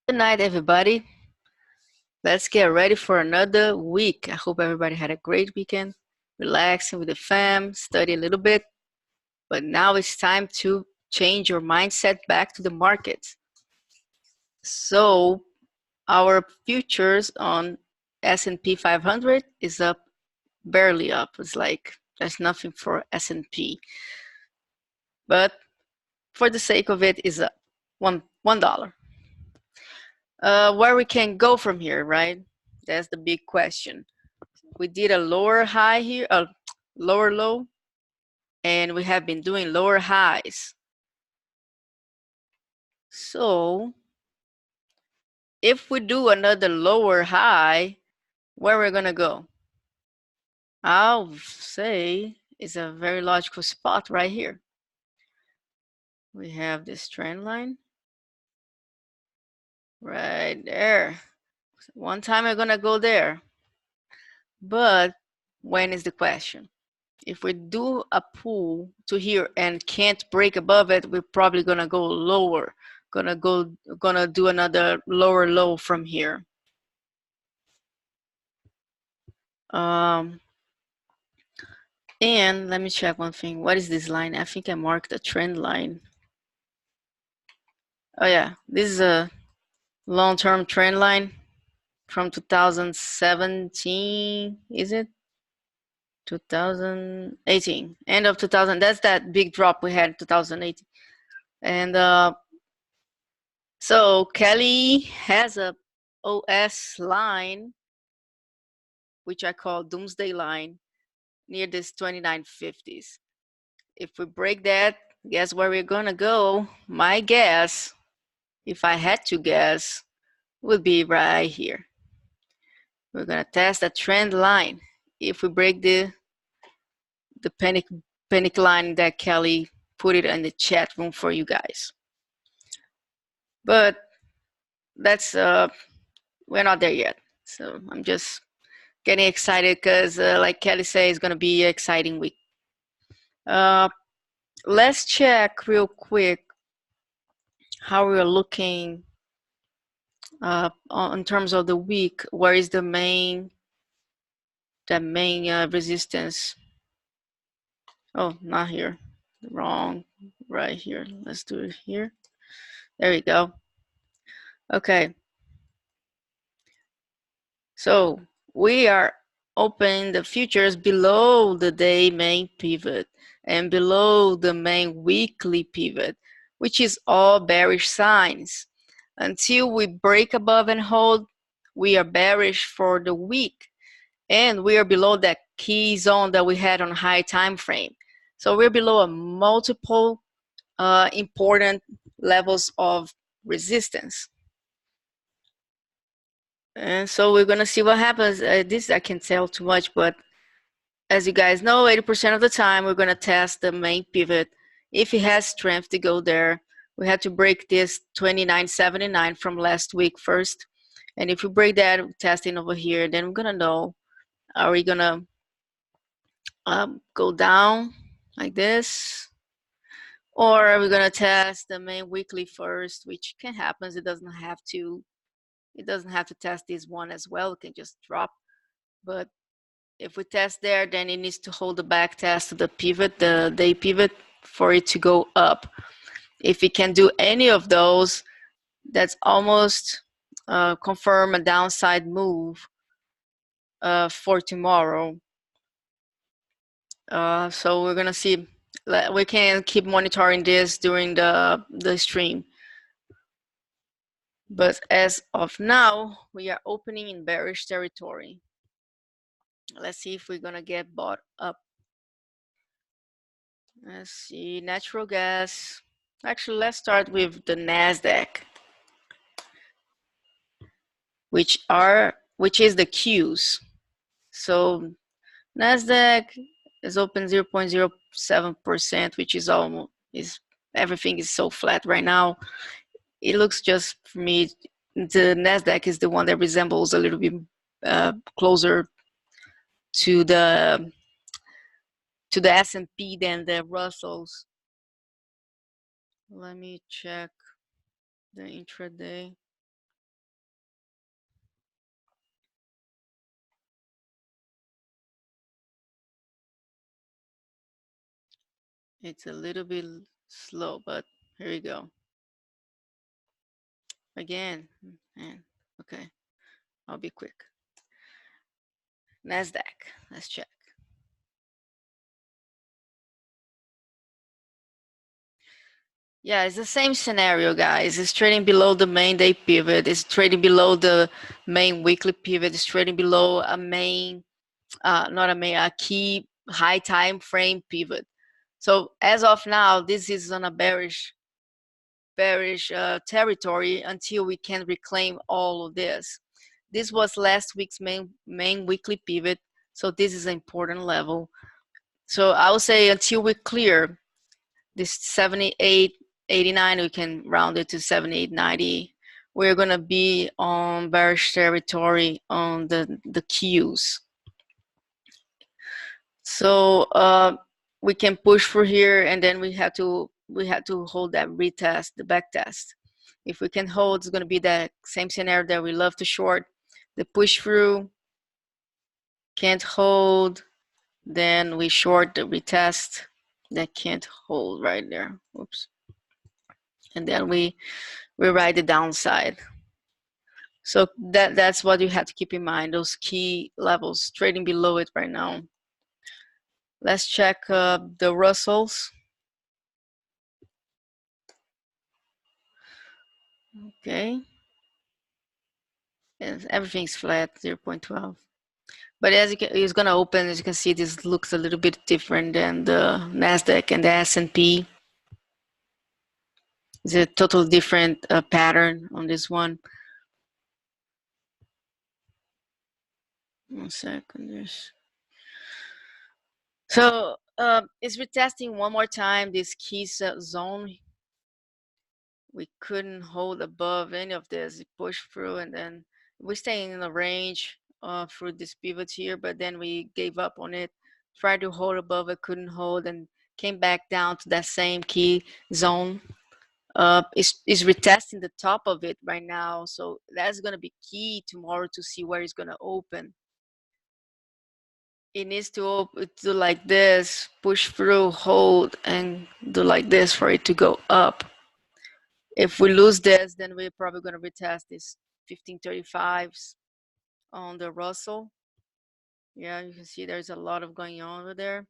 Good night, everybody. Let's get ready for another week. I hope everybody had a great weekend, relaxing with the fam, study a little bit. But now it's time to change your mindset back to the markets. So our futures on S&P 500 is up, barely up. It's like there's nothing for S&P. But for the sake of it, is up $1. Where we can go from here, right? That's the big question. We did a lower high here, a lower low, and we have been doing lower highs. So if we do another lower high, where we're gonna go? I'll say it's a very logical spot right here. We have this trend line right there. One time we're gonna go there, but when is the question? If we do a pull to here and can't break above it, we're probably gonna go lower. Gonna do another lower low from here. And let me check one thing. What is this line? I think I marked a trend line. Oh yeah, this is a long-term trend line from 2017. Is it 2018? End of 2000. That's that big drop we had in 2018. And so Kelly has a OS line, which I call doomsday line, near this 2950s. If we break that, guess where we're gonna go? My guess, if I had to guess, would be right here. We're gonna test a trend line. If we break the panic line that Kelly put it in the chat room for you guys. But that's we're not there yet. So I'm just getting excited because, like Kelly said, it's gonna be an exciting week. Let's check real quick how we're looking in terms of the week. Where is the main resistance? Oh, not here. Wrong. Right here. Let's do it here. There we go. Okay. So we are opening the futures below the day main pivot and below the main weekly pivot, which is all bearish signs. Until we break above and hold, we are bearish for the week, and we are below that key zone that we had on high time frame. So we're below a multiple important levels of resistance. And so we're gonna see what happens. This I can't tell too much, but as you guys know, 80% of the time we're gonna test the main pivot. If it has strength to go there, we had to break this 29.79 from last week first. And if we break that, testing over here, then we're gonna know, are we gonna go down like this? Or are we gonna test the main weekly first, which can happen. It doesn't have to test this one as well. It can just drop. But if we test there, then it needs to hold the back test to the pivot, the day pivot, for it to go up. If it can do any of those, that's almost confirm a downside move for tomorrow. So we're gonna see. We can keep monitoring this during the stream. But as of now, we are opening in bearish territory. Let's see if we're gonna get bought up. Let's see, natural gas. Actually, let's start with the NASDAQ, which is the Qs. So NASDAQ is open 0.07%, which is everything is so flat right now. It looks just, for me, the NASDAQ is the one that resembles a little bit closer to the S&P than the Russells. Let me check the intraday. It's a little bit slow, but here we go. Again, and okay, I'll be quick. NASDAQ, let's check. Yeah, it's the same scenario, guys. It's trading below the main day pivot. It's trading below the main weekly pivot. It's trading below a main, not a main, a key high time frame pivot. So as of now, this is on a bearish territory until we can reclaim all of this. This was last week's main weekly pivot. So this is an important level. So I would say until we clear this 78.89, we can round it to 78.90. We're gonna be on bearish territory on the Qs. So we can push for here, and then we have to hold that retest, the back test. If we can hold, it's gonna be that same scenario that we love to short. The push through, can't hold, then we short the retest. That can't hold right there. Oops. And then we ride the downside. So that's what you have to keep in mind, those key levels trading below it right now. Let's check the Russells. Okay. And everything's flat, 0.12. But as it's going to open, as you can see, this looks a little bit different than the NASDAQ and the S&P. It's a total different pattern on this one. One second. So it's retesting one more time this key zone. We couldn't hold above any of this. It pushed through, and then we're staying in the range through this pivot here, but then we gave up on it. Tried to hold above it, couldn't hold, and came back down to that same key zone. Is retesting the top of it right now, so that's going to be key tomorrow to see where it's going to open. It needs to do like this, push through, hold, and do like this for it to go up. If we lose this, then we're probably going to retest this 1535s on the Russell. Yeah, you can see there's a lot of going on over there,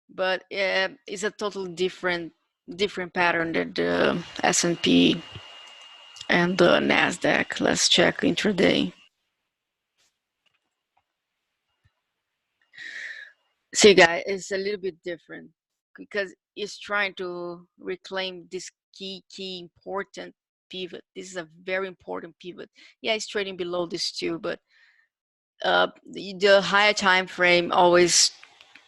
but it's a totally different pattern than the S&P and the NASDAQ. Let's check intraday. See, guys, it's a little bit different because it's trying to reclaim this key important pivot. This is a very important pivot. Yeah, it's trading below this too, but the higher time frame always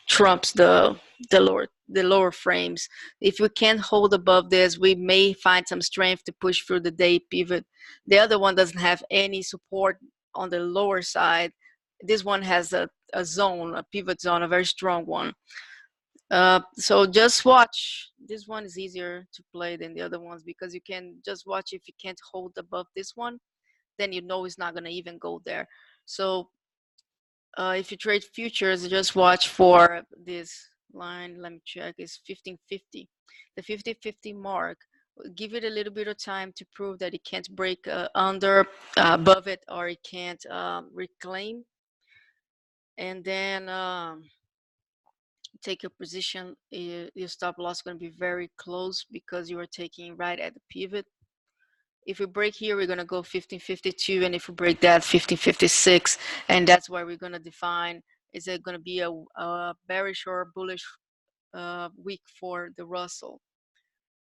trumps the lower frames. If we can't hold above this, we may find some strength to push through the day pivot. The other one doesn't have any support on the lower side. This one has a zone, a pivot zone, a very strong one. So just watch. This one is easier to play than the other ones because you can just watch. If you can't hold above this one, then you know it's not going to even go there. So if you trade futures, just watch for this line. Let me check. It's 1550. The 5050 mark. Give it a little bit of time to prove that it can't break above it, or it can't reclaim. And then take your position. Your stop loss is going to be very close because you are taking right at the pivot. If we break here, we're going to go 1552, and if we break that, 1556, and that's where we're going to define, is it going to be a bearish or bullish week for the Russell.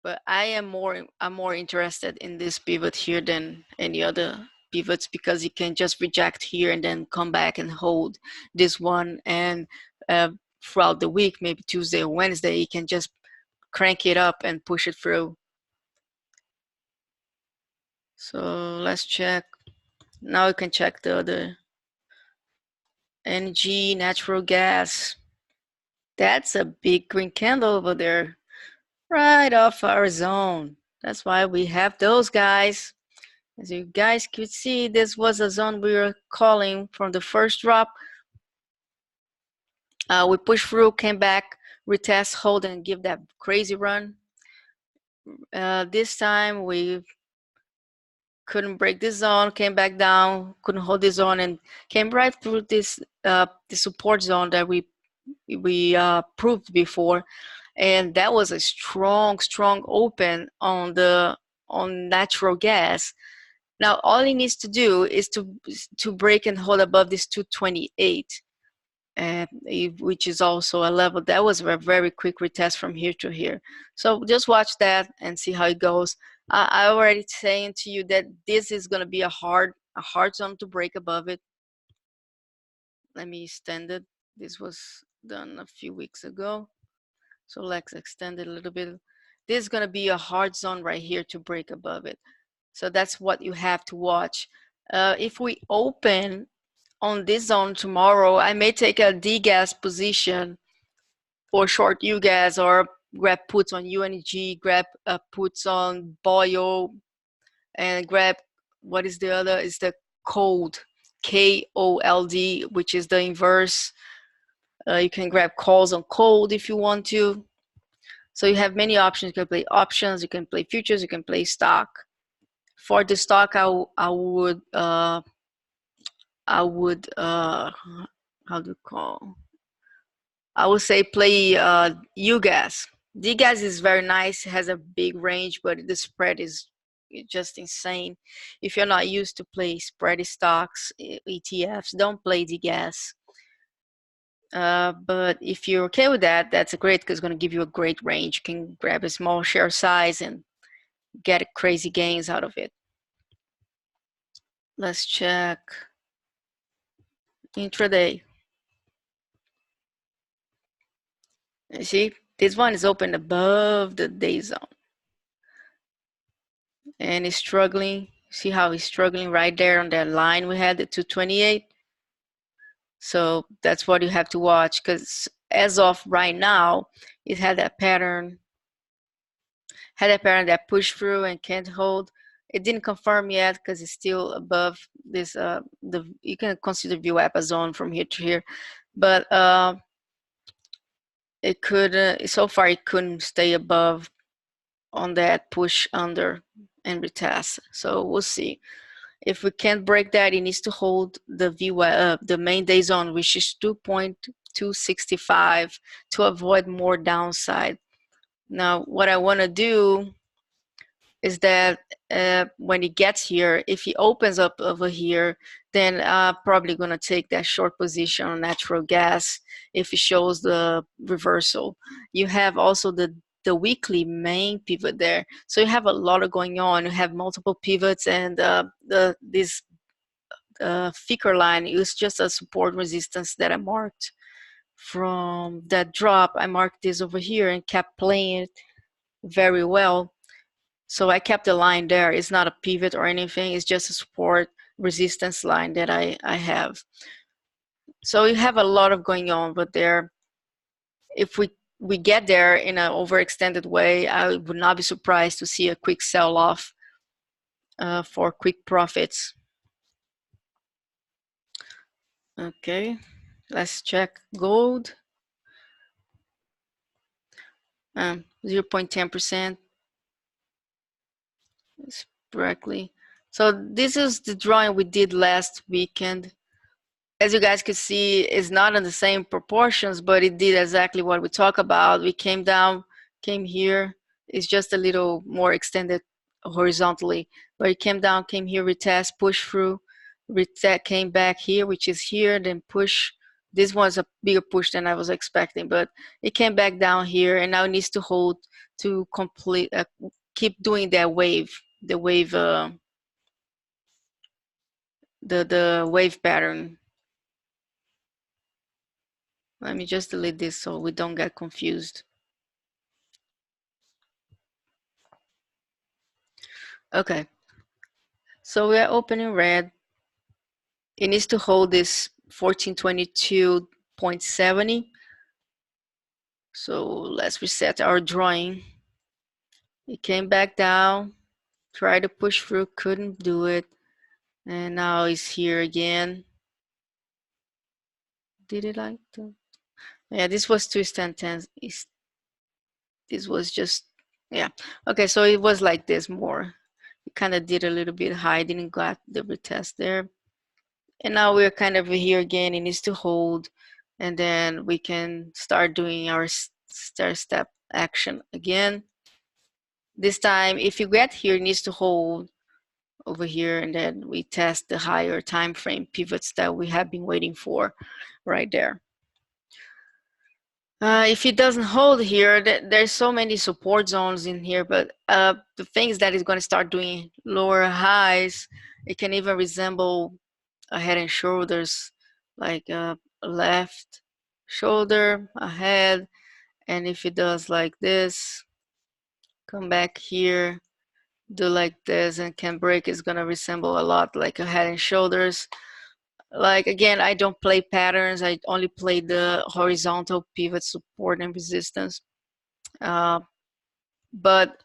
But I'm more interested in this pivot here than any other pivots because you can just reject here and then come back and hold this one, and throughout the week, maybe Tuesday or Wednesday, you can just crank it up and push it through. So let's check. Now you can check the other energy, natural gas. That's a big green candle over there, right off our zone. That's why we have those guys. As you guys could see, this was a zone we were calling from the first drop. We pushed through, came back, retest, hold, and give that crazy run. This time we couldn't break this zone, came back down, couldn't hold this zone, and came right through this the support zone that we proved before, and that was a strong open on natural gas. Now all it needs to do is to break and hold above this 228, which is also a level that was a very quick retest from here to here. So just watch that and see how it goes. I already saying to you that this is going to be a hard zone to break above it. Let me extend it. This was done a few weeks ago, so let's extend it a little bit. This is going to be a hard zone right here to break above it. So that's what you have to watch. If we open on this zone tomorrow, I may take a D-gas position or short U-gas, or grab puts on UNG, grab puts on BOIL, and grab, what is the other? Is the cold, KOLD, which is the inverse. You can grab calls on cold if you want to. So you have many options. You can play options, you can play futures, you can play stock. For the stock, I would how do you call? I would say play UGAS. DGAS is very nice, it has a big range, but the spread is just insane. If you're not used to play spready stocks, ETFs, don't play DGAS. But if you're okay with that, that's great, because it's going to give you a great range. You can grab a small share size and get crazy gains out of it. Let's check intraday. You see, this one is open above the day zone, and it's struggling. See how he's struggling right there on that line we had, the 228. So that's what you have to watch, because as of right now, it had that pattern, that pushed through and can't hold. It didn't confirm yet because it's still above this. You can consider VWAP a zone from here to here, but it could. So far, it couldn't stay above on that push under and retest. So we'll see. If we can't break that, it needs to hold the the main day zone, which is 2.265, to avoid more downside. Now, what I want to do is that when he gets here, if he opens up over here, then I'm probably going to take that short position on natural gas if it shows the reversal. You have also the weekly main pivot there. So you have a lot of going on. You have multiple pivots, and this Ficker line is just a support resistance that I marked from that drop. I marked this over here and kept playing it very well. So I kept the line there. It's not a pivot or anything. It's just a support resistance line that I have. So you have a lot of going on, but there, if we get there in an overextended way, I would not be surprised to see a quick sell-off for quick profits. Okay, let's check gold. 0.10%. Correctly. So this is the drawing we did last weekend. As you guys could see, it's not in the same proportions, but it did exactly what we talked about. We came down, came here. It's just a little more extended horizontally, but it came down, came here, retest, push through, retest, came back here, which is here, then push. This one's a bigger push than I was expecting, but it came back down here, and now it needs to hold to complete, keep doing that wave, the wave, the wave pattern. Let me just delete this so we don't get confused. Okay, so we are opening red. It needs to hold this 1422.70. So let's reset our drawing. It came back down, tried to push through, couldn't do it, and now it's here again. Did it like to? Yeah, this was twist and tense. This was just, yeah. Okay, so it was like this more. It kind of did a little bit high, didn't got the retest there. And now we're kind of here again. It needs to hold, and then we can start doing our step action again. This time, if you get here, it needs to hold over here, and then we test the higher time frame pivots that we have been waiting for right there. If it doesn't hold here, there's so many support zones in here, but the thing is that it's going to start doing lower highs. It can even resemble a head and shoulders, like a left shoulder, a head, and if it does like this, come back here, do like this, and can break, it's going to resemble a lot like a head and shoulders. Like, again, I don't play patterns. I only play the horizontal pivot support and resistance. But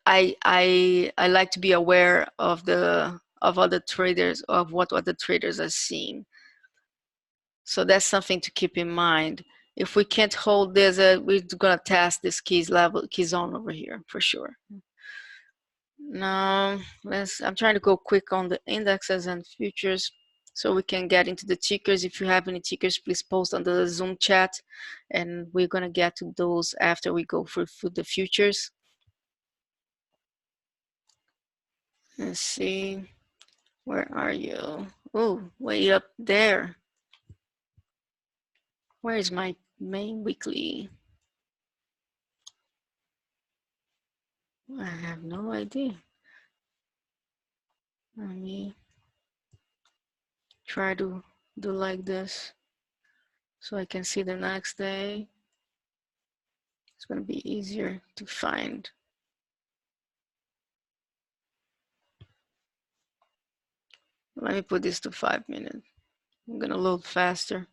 I like to be aware of other traders, of what other traders are seeing. So that's something to keep in mind. If we can't hold this, we're gonna test this key zone over here for sure. Now I'm trying to go quick on the indexes and futures so we can get into the tickers. If you have any tickers, please post on the Zoom chat, and we're gonna get to those after we go for the futures. Let's see, where are you? Oh, way up there. Where is my main weekly? I have no idea. Let me try to do like this so I can see the next day. It's going to be easier to find. Let me put this to 5 minutes. I'm going to load faster.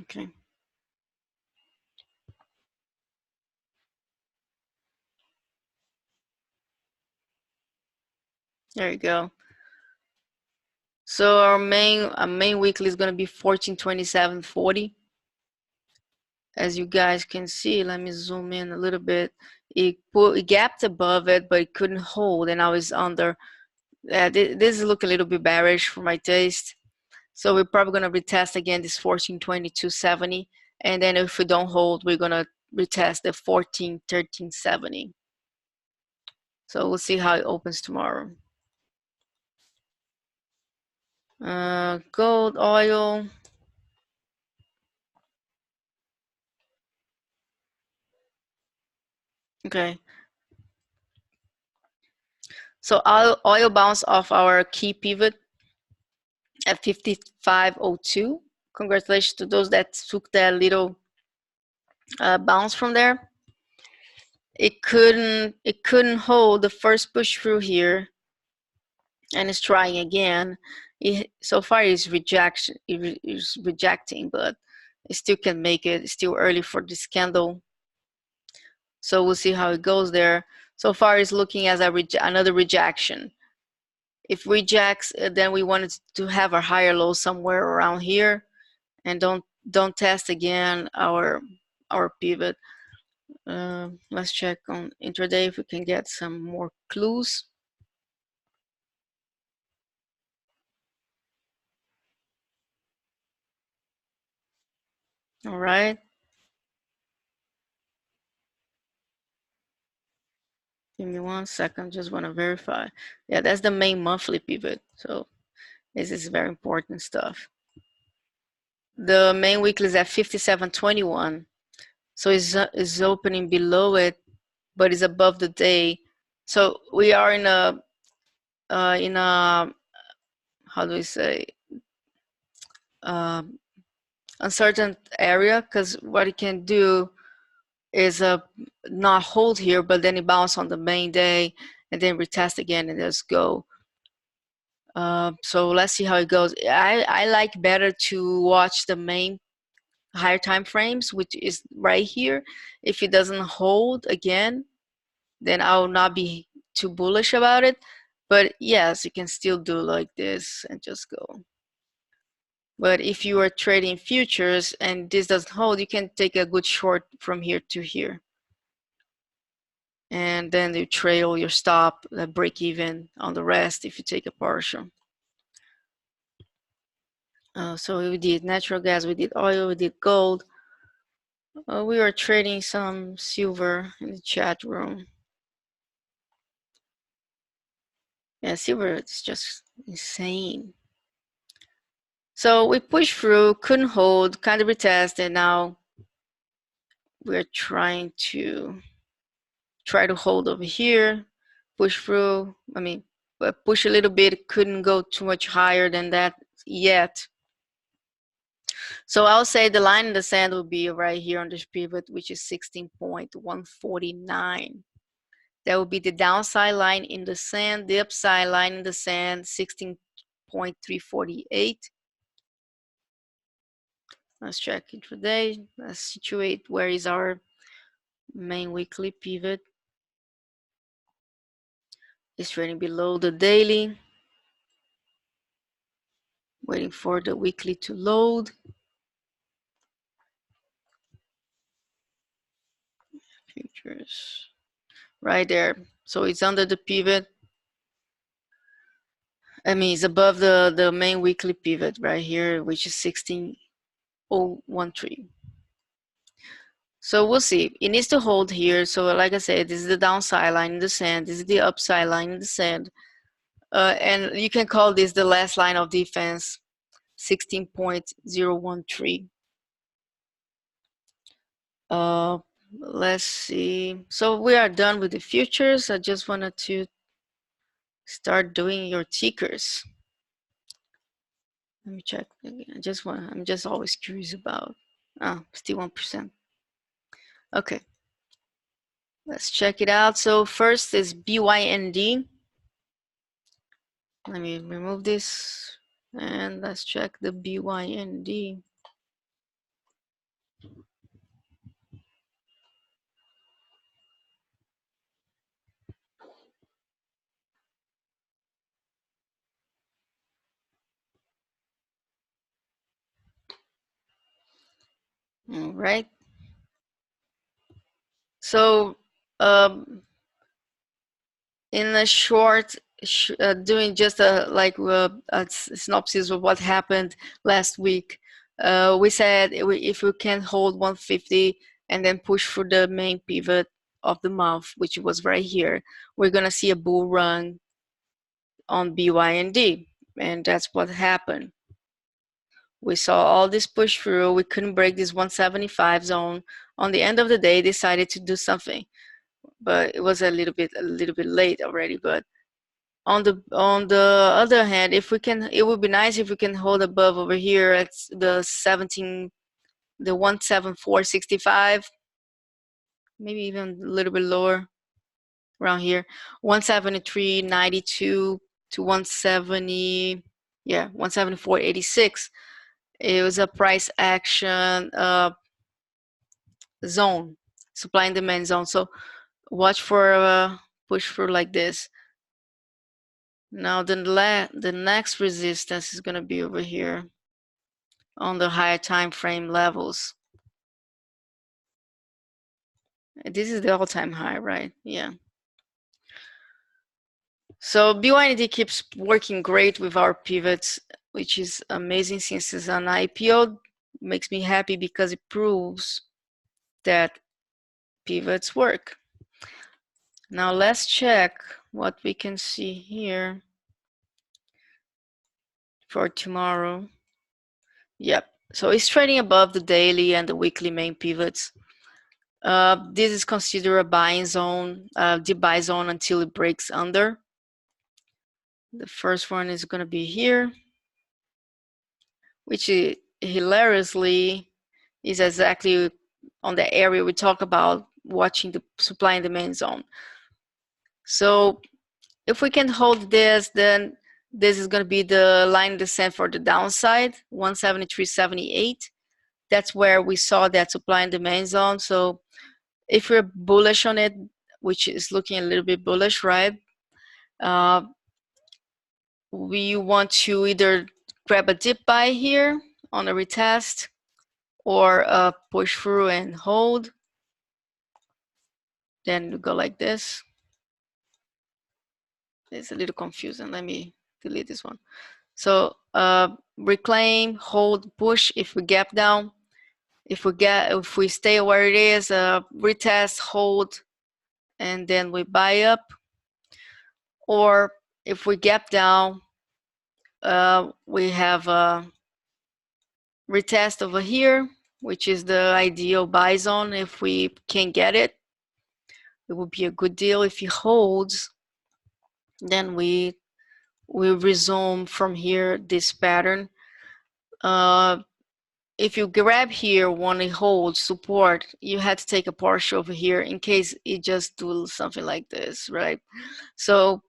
Okay. There you go. So our main weekly is going to be 1427.40. As you guys can see, let me zoom in a little bit. It gapped above it, but it couldn't hold, and now it's under. This look a little bit bearish for my taste. So we're probably going to retest again this 1422.70, and then if we don't hold, we're going to retest the 1413.70. So we'll see how it opens tomorrow. Gold, oil. Okay. So oil bounced off our key pivot at 55.02. Congratulations to those that took that little bounce from there. It couldn't hold the first push through here, and it's trying again. So far it's rejecting, but it still can make it. It's still early for this candle, so we'll see how it goes there. So far it's looking as another rejection. If rejects, then we wanted to have a higher low somewhere around here, and don't test again our pivot. Let's check on intraday if we can get some more clues. All right. Give me 1 second, just want to verify. Yeah, that's the main monthly pivot. So this is very important stuff. The main weekly is at 57.21. So it's opening below it, but it's above the day. So we are in a how do we say, uncertain area, because what it can do is not hold here, but then it bounce on the main day and then retest again and just go. So let's see how it goes. I like better to watch the main higher time frames, which is right here. If it doesn't hold again, then I will not be too bullish about it. But yes, you can still do like this and just go. But if you are trading futures and this doesn't hold, you can take a good short from here to here. And then you trail your stop, break even on the rest if you take a partial. So we did natural gas, we did oil, we did gold. We were trading some silver in the chat room. Yeah, silver is just insane. So we pushed through, couldn't hold, kind of retested. Now we're trying to hold over here, push through. I mean, push a little bit, couldn't go too much higher than that yet. So I'll say the line in the sand will be right here on this pivot, which is 16.149. That will be the downside line in the sand, the upside line in the sand, 16.348. Let's check intraday. Let's situate where is our main weekly pivot. It's trading below the daily. Waiting for the weekly to load. Futures. Right there. So it's under the pivot. I mean, it's above the main weekly pivot right here, which is 16.013. So we'll see. It needs to hold here. So like I said, this is the downside line in the sand. This is the upside line in the sand. And you can call this the last line of defense, 16.013. Let's see. So we are done with the futures. I just wanted to start doing your tickers. Let me check again. I'm just always curious about. Still 1%. Okay. Let's check it out. So first is BYND. Let me remove this and let's check the BYND. All right. So in a short, doing just a synopsis of what happened last week, we said if we can hold 150 and then push through the main pivot of the month, which was right here, we're gonna see a bull run on BYND, and that's what happened. We saw all this push through. We couldn't break this 175 zone. On the end of the day, decided to do something, but it was a little bit late already. But on the other hand, if we can, it would be nice if we can hold above over here at the 174.65, maybe even a little bit lower around here, 173.92 to 170, yeah, 174.86. It was a price action zone, supply and demand zone. So watch for a push through like this. Now the next resistance is going to be over here on the higher time frame levels. This is the all-time high, right? Yeah. So BYND keeps working great with our pivots, which is amazing since it's an IPO. Makes me happy because it proves that pivots work. Now let's check what we can see here for tomorrow. Yep, so it's trading above the daily and the weekly main pivots. This is considered a buying zone, the buy zone until it breaks under. The first one is going to be here, which is, hilariously is exactly on the area we talk about, watching the supply and demand zone. So if we can hold this, then this is going to be the line of descent for the downside, 173.78. That's where we saw that supply and demand zone. So if we're bullish on it, which is looking a little bit bullish, right? We want to either grab a dip buy here on the retest, or push through and hold. Then you go like this. It's a little confusing. Let me delete this one. So reclaim, hold, push if we gap down. If we stay where it is, retest, hold, and then we buy up. Or if we gap down, we have a retest over here, which is the ideal buy zone. If we can get it, it would be a good deal. If it holds, then we resume from here this pattern. If you grab here when it holds support, you had to take a partial over here in case it just do something like this, right? So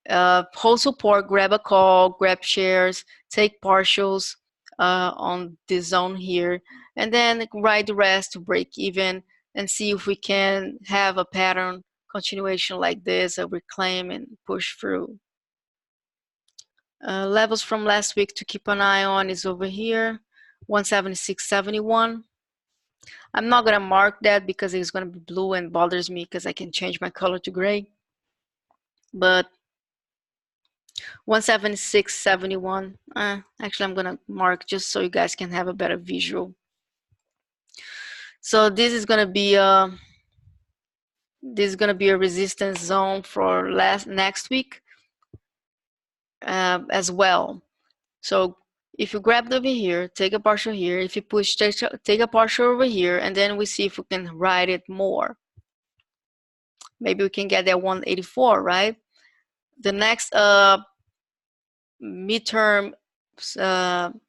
hold support, grab a call, grab shares, take partials on this zone here, and then ride the rest to break even and see if we can have a pattern continuation like this, a reclaim and push through. Levels from last week to keep an eye on is over here, 176.71. I'm not gonna mark that because it's gonna be blue and bothers me because I can change my color to gray. But 176.71. Actually, I'm gonna mark just so you guys can have a better visual. So this is gonna be a resistance zone for next week as well. So if you grab over here, take a partial here. If you push, take a partial over here, and then we see if we can ride it more. Maybe we can get that 184, right? The next midterm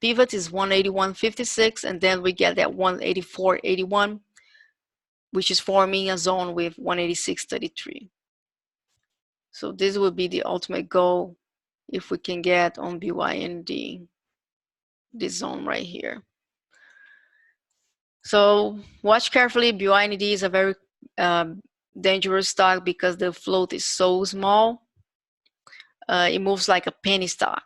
pivot is 181.56, and then we get that 184.81, which is forming a zone with 186.33. So this will be the ultimate goal if we can get on BYND, this zone right here. So watch carefully. BYND is a very dangerous stock because the float is so small. It moves like a penny stock.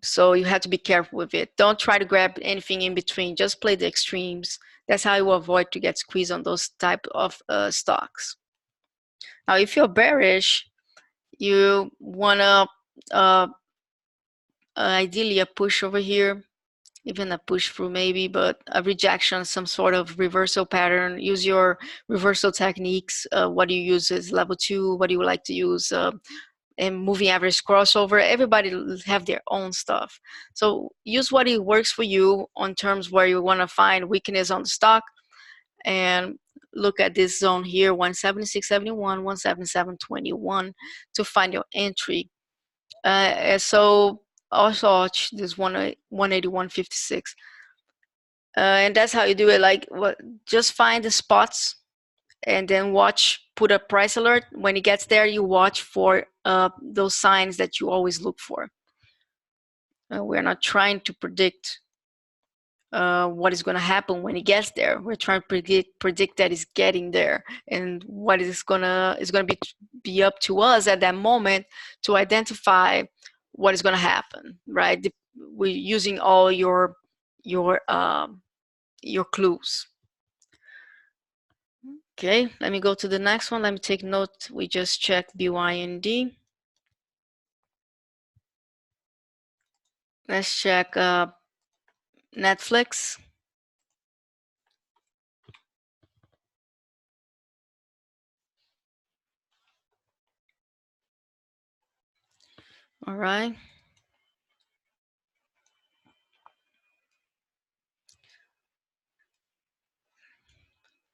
So you have to be careful with it. Don't try to grab anything in between. Just play the extremes. That's how you avoid to get squeezed on those type of stocks. Now, if you're bearish, you wanna ideally a push over here, even a push through maybe, but a rejection, some sort of reversal pattern. Use your reversal techniques. What do you use is level 2? What do you like to use? And moving average crossover. Everybody have their own stuff. So use what it works for you on terms where you want to find weakness on the stock, and look at this zone here, 176.71, 177.21 to find your entry. So also watch this 181.56. And that's how you do it. Like, just find the spots and then watch, put a price alert. When it gets there, you watch for those signs that you always look for. We're not trying to predict what is going to happen when it gets there. We're trying to predict that it's getting there, and what is going to be up to us at that moment to identify what is going to happen, right? We're using all your clues. Okay, let me go to the next one. Let me take note. We just checked BYND. Let's check Netflix. All right.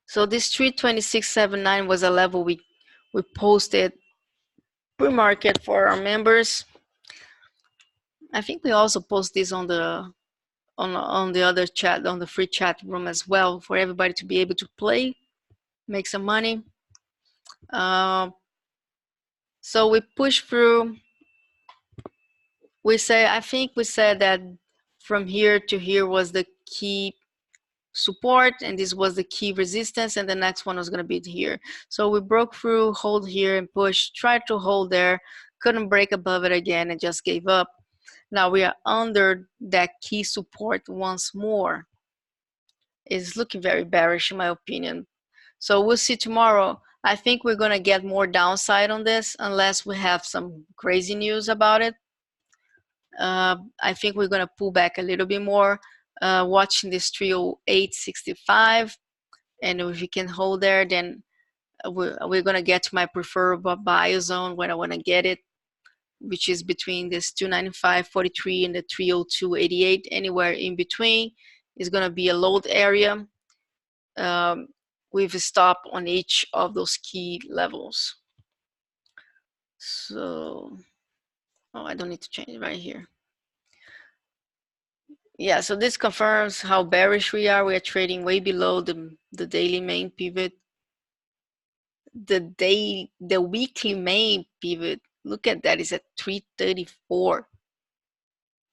So this 326.79 was a level we posted pre-market for our members. I think we also post this on the other chat, on the free chat room as well, for everybody to be able to play, make some money. So we push through. I think we said that from here to here was the key support, and this was the key resistance, and the next one was going to be here. So we broke through, hold here and push, tried to hold there, couldn't break above it again, and just gave up. Now we are under that key support once more. It's looking very bearish in my opinion. So we'll see tomorrow. I think we're gonna get more downside on this unless we have some crazy news about it. I think we're gonna pull back a little bit more, watching this 308.65, and if we can hold there, then we're gonna get to my preferable buy zone when I wanna get it, which is between this 295.43 and the 302.88. Anywhere in between is gonna be a load area. With a stop on each of those key levels. So, oh, I don't need to change it right here. Yeah, so this confirms how bearish we are. We are trading way below the daily main pivot. The weekly main pivot, look at that, is at 334.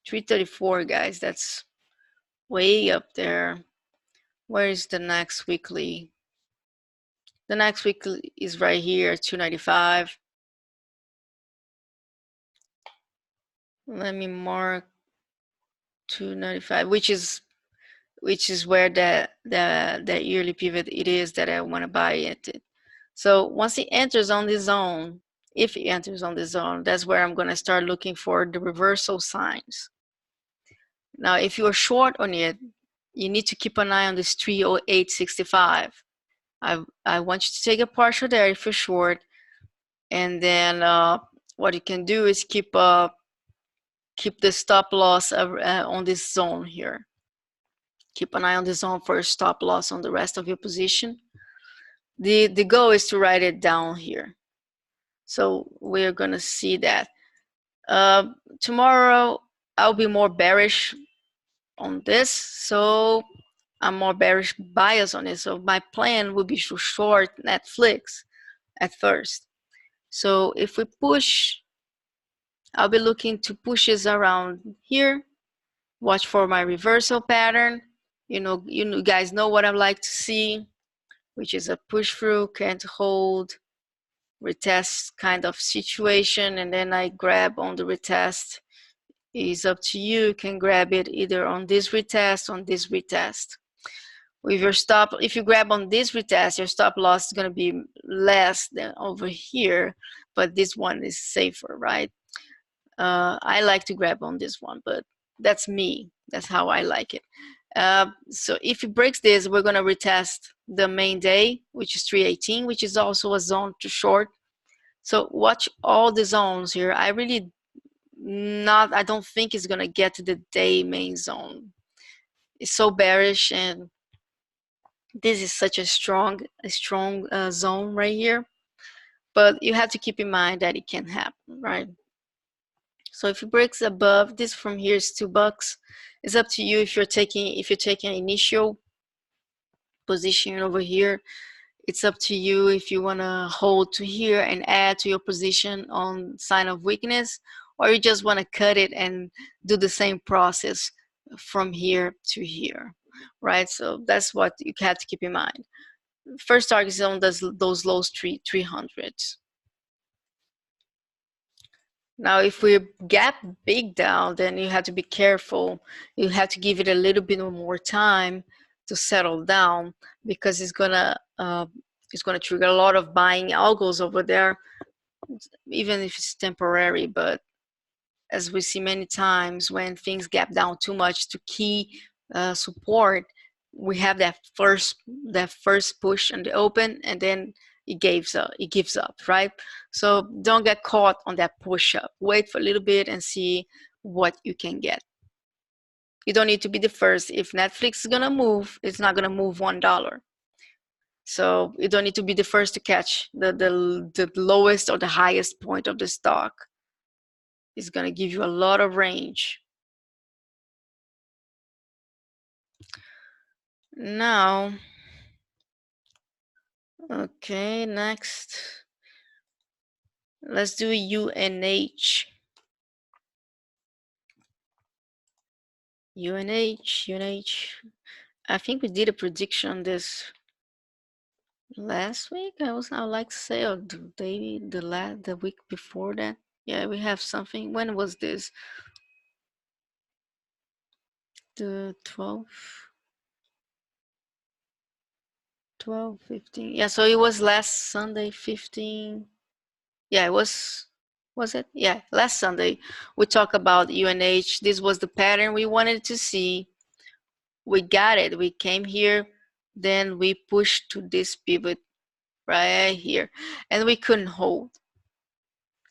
334, guys, that's way up there. Where is the next weekly? The next weekly is right here, 295. Let me mark 295, which is where the yearly pivot it is that I want to buy it. So once it enters on this zone, if it enters on this zone, that's where I'm going to start looking for the reversal signs. Now, if you are short on it, you need to keep an eye on this 308.65. I want you to take a partial there if you're short, and then what you can do is keep the stop loss on this zone here. Keep an eye on the zone for a stop loss on the rest of your position. The goal is to write it down here. So we're going to see that. Tomorrow, I'll be more bearish on this. So I'm more bearish bias on it. So my plan would be to short Netflix at first. So if we push, I'll be looking to pushes around here. Watch for my reversal pattern. You guys know what I like to see, which is a push through, can't hold, retest kind of situation, and then I grab on the retest. It's up to you. You can grab it either on this retest, on this retest. With your stop, if you grab on this retest, your stop loss is going to be less than over here, but this one is safer, right? I like to grab on this one, but that's me. That's how I like it. So if it breaks this, we're going to retest the main day, which is 318, which is also a zone to short. So watch all the zones here. I don't think it's going to get to the day main zone. It's so bearish, and this is such a strong zone right here. But you have to keep in mind that it can happen, right? So if it breaks above this from here is $2. It's up to you if you're taking an initial position over here. It's up to you if you want to hold to here and add to your position on sign of weakness, or you just want to cut it and do the same process from here to here, right? So that's what you have to keep in mind. First target is on those low 300s. Now, if we gap big down, then you have to be careful. You have to give it a little bit more time to settle down, because it's gonna trigger a lot of buying algos over there, even if it's temporary. But as we see many times, when things gap down too much to key support, we have that first push on the open, and then it gives up, right? So don't get caught on that push up. Wait for a little bit and see what you can get. You don't need to be the first. If Netflix is gonna move, it's not gonna move $1. So you don't need to be the first to catch the lowest or the highest point of the stock. It's gonna give you a lot of range. Now, okay, next, let's do UNH. UNH. I think we did a prediction on this last week. I would like to say, or the week before that. Yeah, we have something. When was this? the 12, 15. Yeah, so it was last Sunday, 15. Yeah, it was it? Yeah, last Sunday. We talked about UNH. This was the pattern we wanted to see. We got it. We came here, then we pushed to this pivot right here, and we couldn't hold.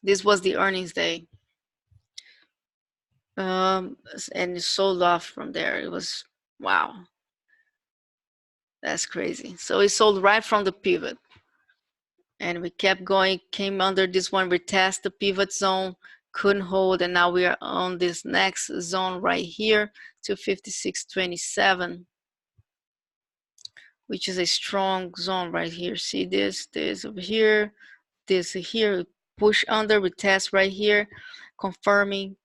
This was the earnings day. And it sold off from there. It was, wow. That's crazy. So it sold right from the pivot. And we kept going, came under this one, retest the pivot zone, couldn't hold, and now we are on this next zone right here to 56.27, which is a strong zone right here. See this over here, this here, push under, retest right here, confirming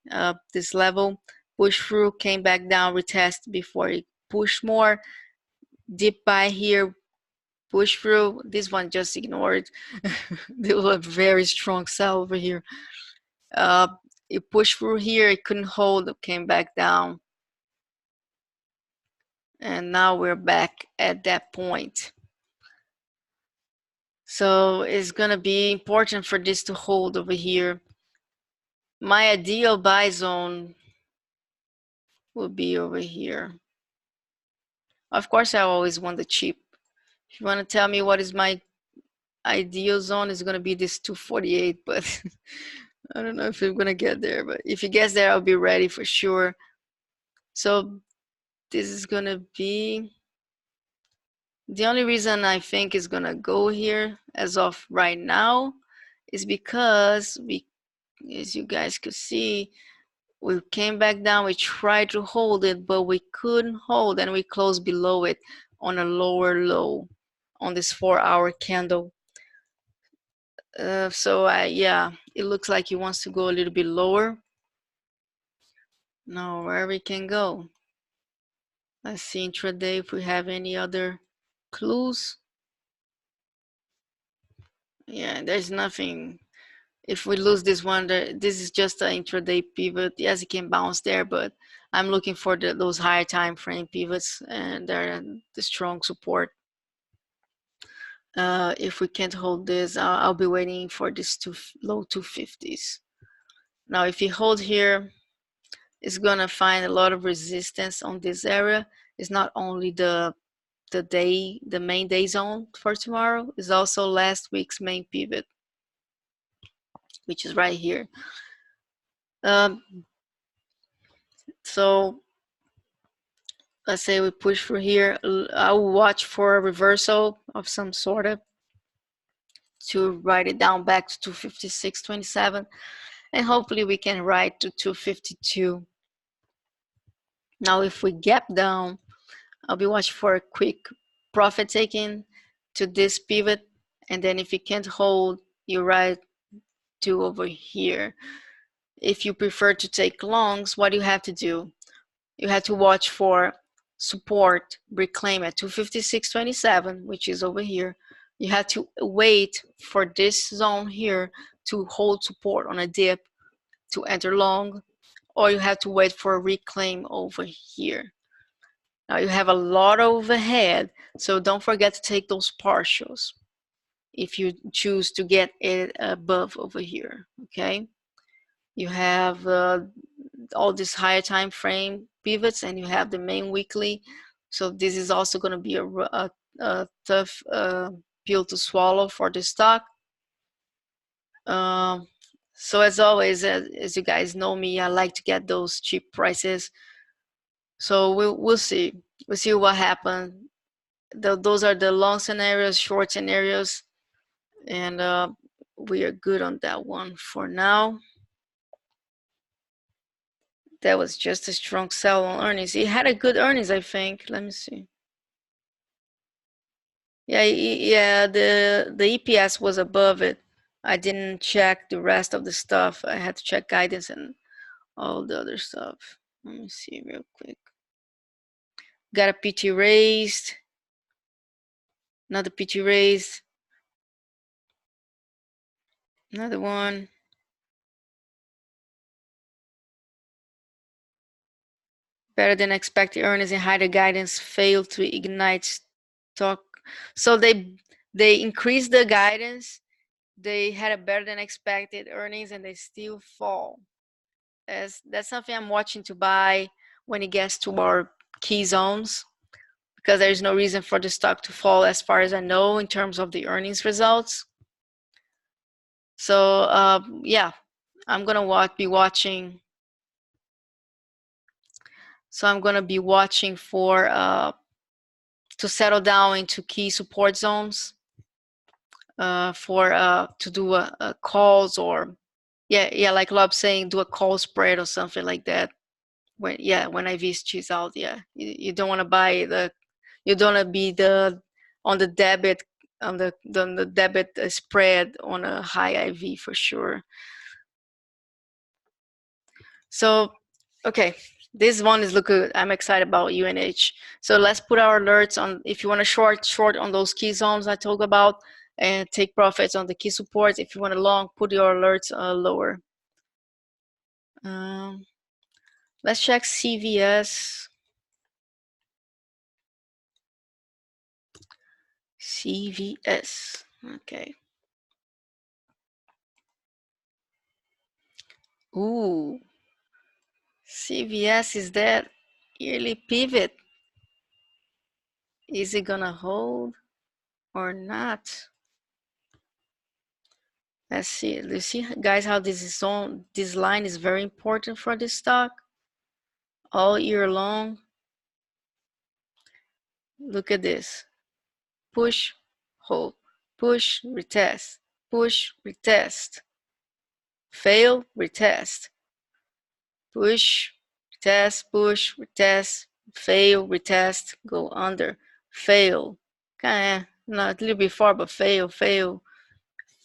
this level, push through, came back down, retest before it pushed more, dip by here, push through. This one just ignored. There was a very strong sell over here. It pushed through here, it couldn't hold, it came back down. And now we're back at that point. So it's gonna be important for this to hold over here. My ideal buy zone will be over here. Of course, I always want the cheap. If you want to tell me what is my ideal zone, it's gonna be this 248, but I don't know if I'm gonna get there. But if it gets there, I'll be ready for sure. So this is gonna be the only reason I think it's gonna go here as of right now is because we, as you guys could see, we came back down, we tried to hold it, but we couldn't hold, and we closed below it on a lower low on this 4-hour candle. So yeah, it looks like he wants to go a little bit lower. Now where we can go. Let's see intraday if we have any other clues. Yeah, there's nothing. If we lose this one, this is just an intraday pivot. Yes, it can bounce there, but I'm looking for those higher time frame pivots, and they're the strong support. If we can't hold this, I'll be waiting for this low 250s. Now, if you hold here, it's gonna find a lot of resistance on this area. It's not only the main day zone for tomorrow, it's also last week's main pivot, which is right here. So let's say we push through here. I'll watch for a reversal of some sort of to write it down back to 256.27, and hopefully we can write to 252. Now, if we gap down, I'll be watching for a quick profit taking to this pivot, and then if you can't hold, you write to over here. If you prefer to take longs, what do you have to do? You have to watch for support reclaim at 256.27, which is over here. You have to wait for this zone here to hold support on a dip to enter long, or you have to wait for a reclaim over here. Now you have a lot overhead, so don't forget to take those partials if you choose to get it above over here, okay? You have all these higher time frame pivots, and you have the main weekly. So this is also going to be a tough pill to swallow for the stock. So as always, as you guys know me, I like to get those cheap prices. So we'll see. We'll see what happens. Those are the long scenarios, short scenarios, and we are good on that one for now. That was just a strong sell on earnings. He had a good earnings, I think. Let me see. Yeah, the EPS was above it. I didn't check the rest of the stuff. I had to check guidance and all the other stuff. Let me see real quick. Got a PT raised. Another PT raised. Another one. Better than expected earnings and higher guidance failed to ignite stock. So they increased the guidance. They had a better than expected earnings and they still fall. That's something I'm watching to buy when it gets to our key zones, because there's no reason for the stock to fall as far as I know in terms of the earnings results. So yeah, I'm gonna be watching. So I'm gonna be watching for to settle down into key support zones for to do calls, or yeah, like Lob saying, do a call spread or something like that. When IV cheese out, you don't want to buy you don't want to be on the debit on the debit spread on a high IV for sure. So okay, this one is look good. I'm excited about UNH. So let's put our alerts on. If you want to short on those key zones I talked about, and take profits on the key supports. If you want to long, put your alerts lower. Let's check CVS. CVS. Okay. Ooh. CVS, is that yearly pivot? Is it gonna hold or not? Let's see. You see, guys, how this line is very important for this stock all year long. Look at this. Push, hold, push, retest, push, retest, fail, retest, push, retest, push, retest, fail, retest, go under, fail. Kind of not a little bit far, but fail, fail,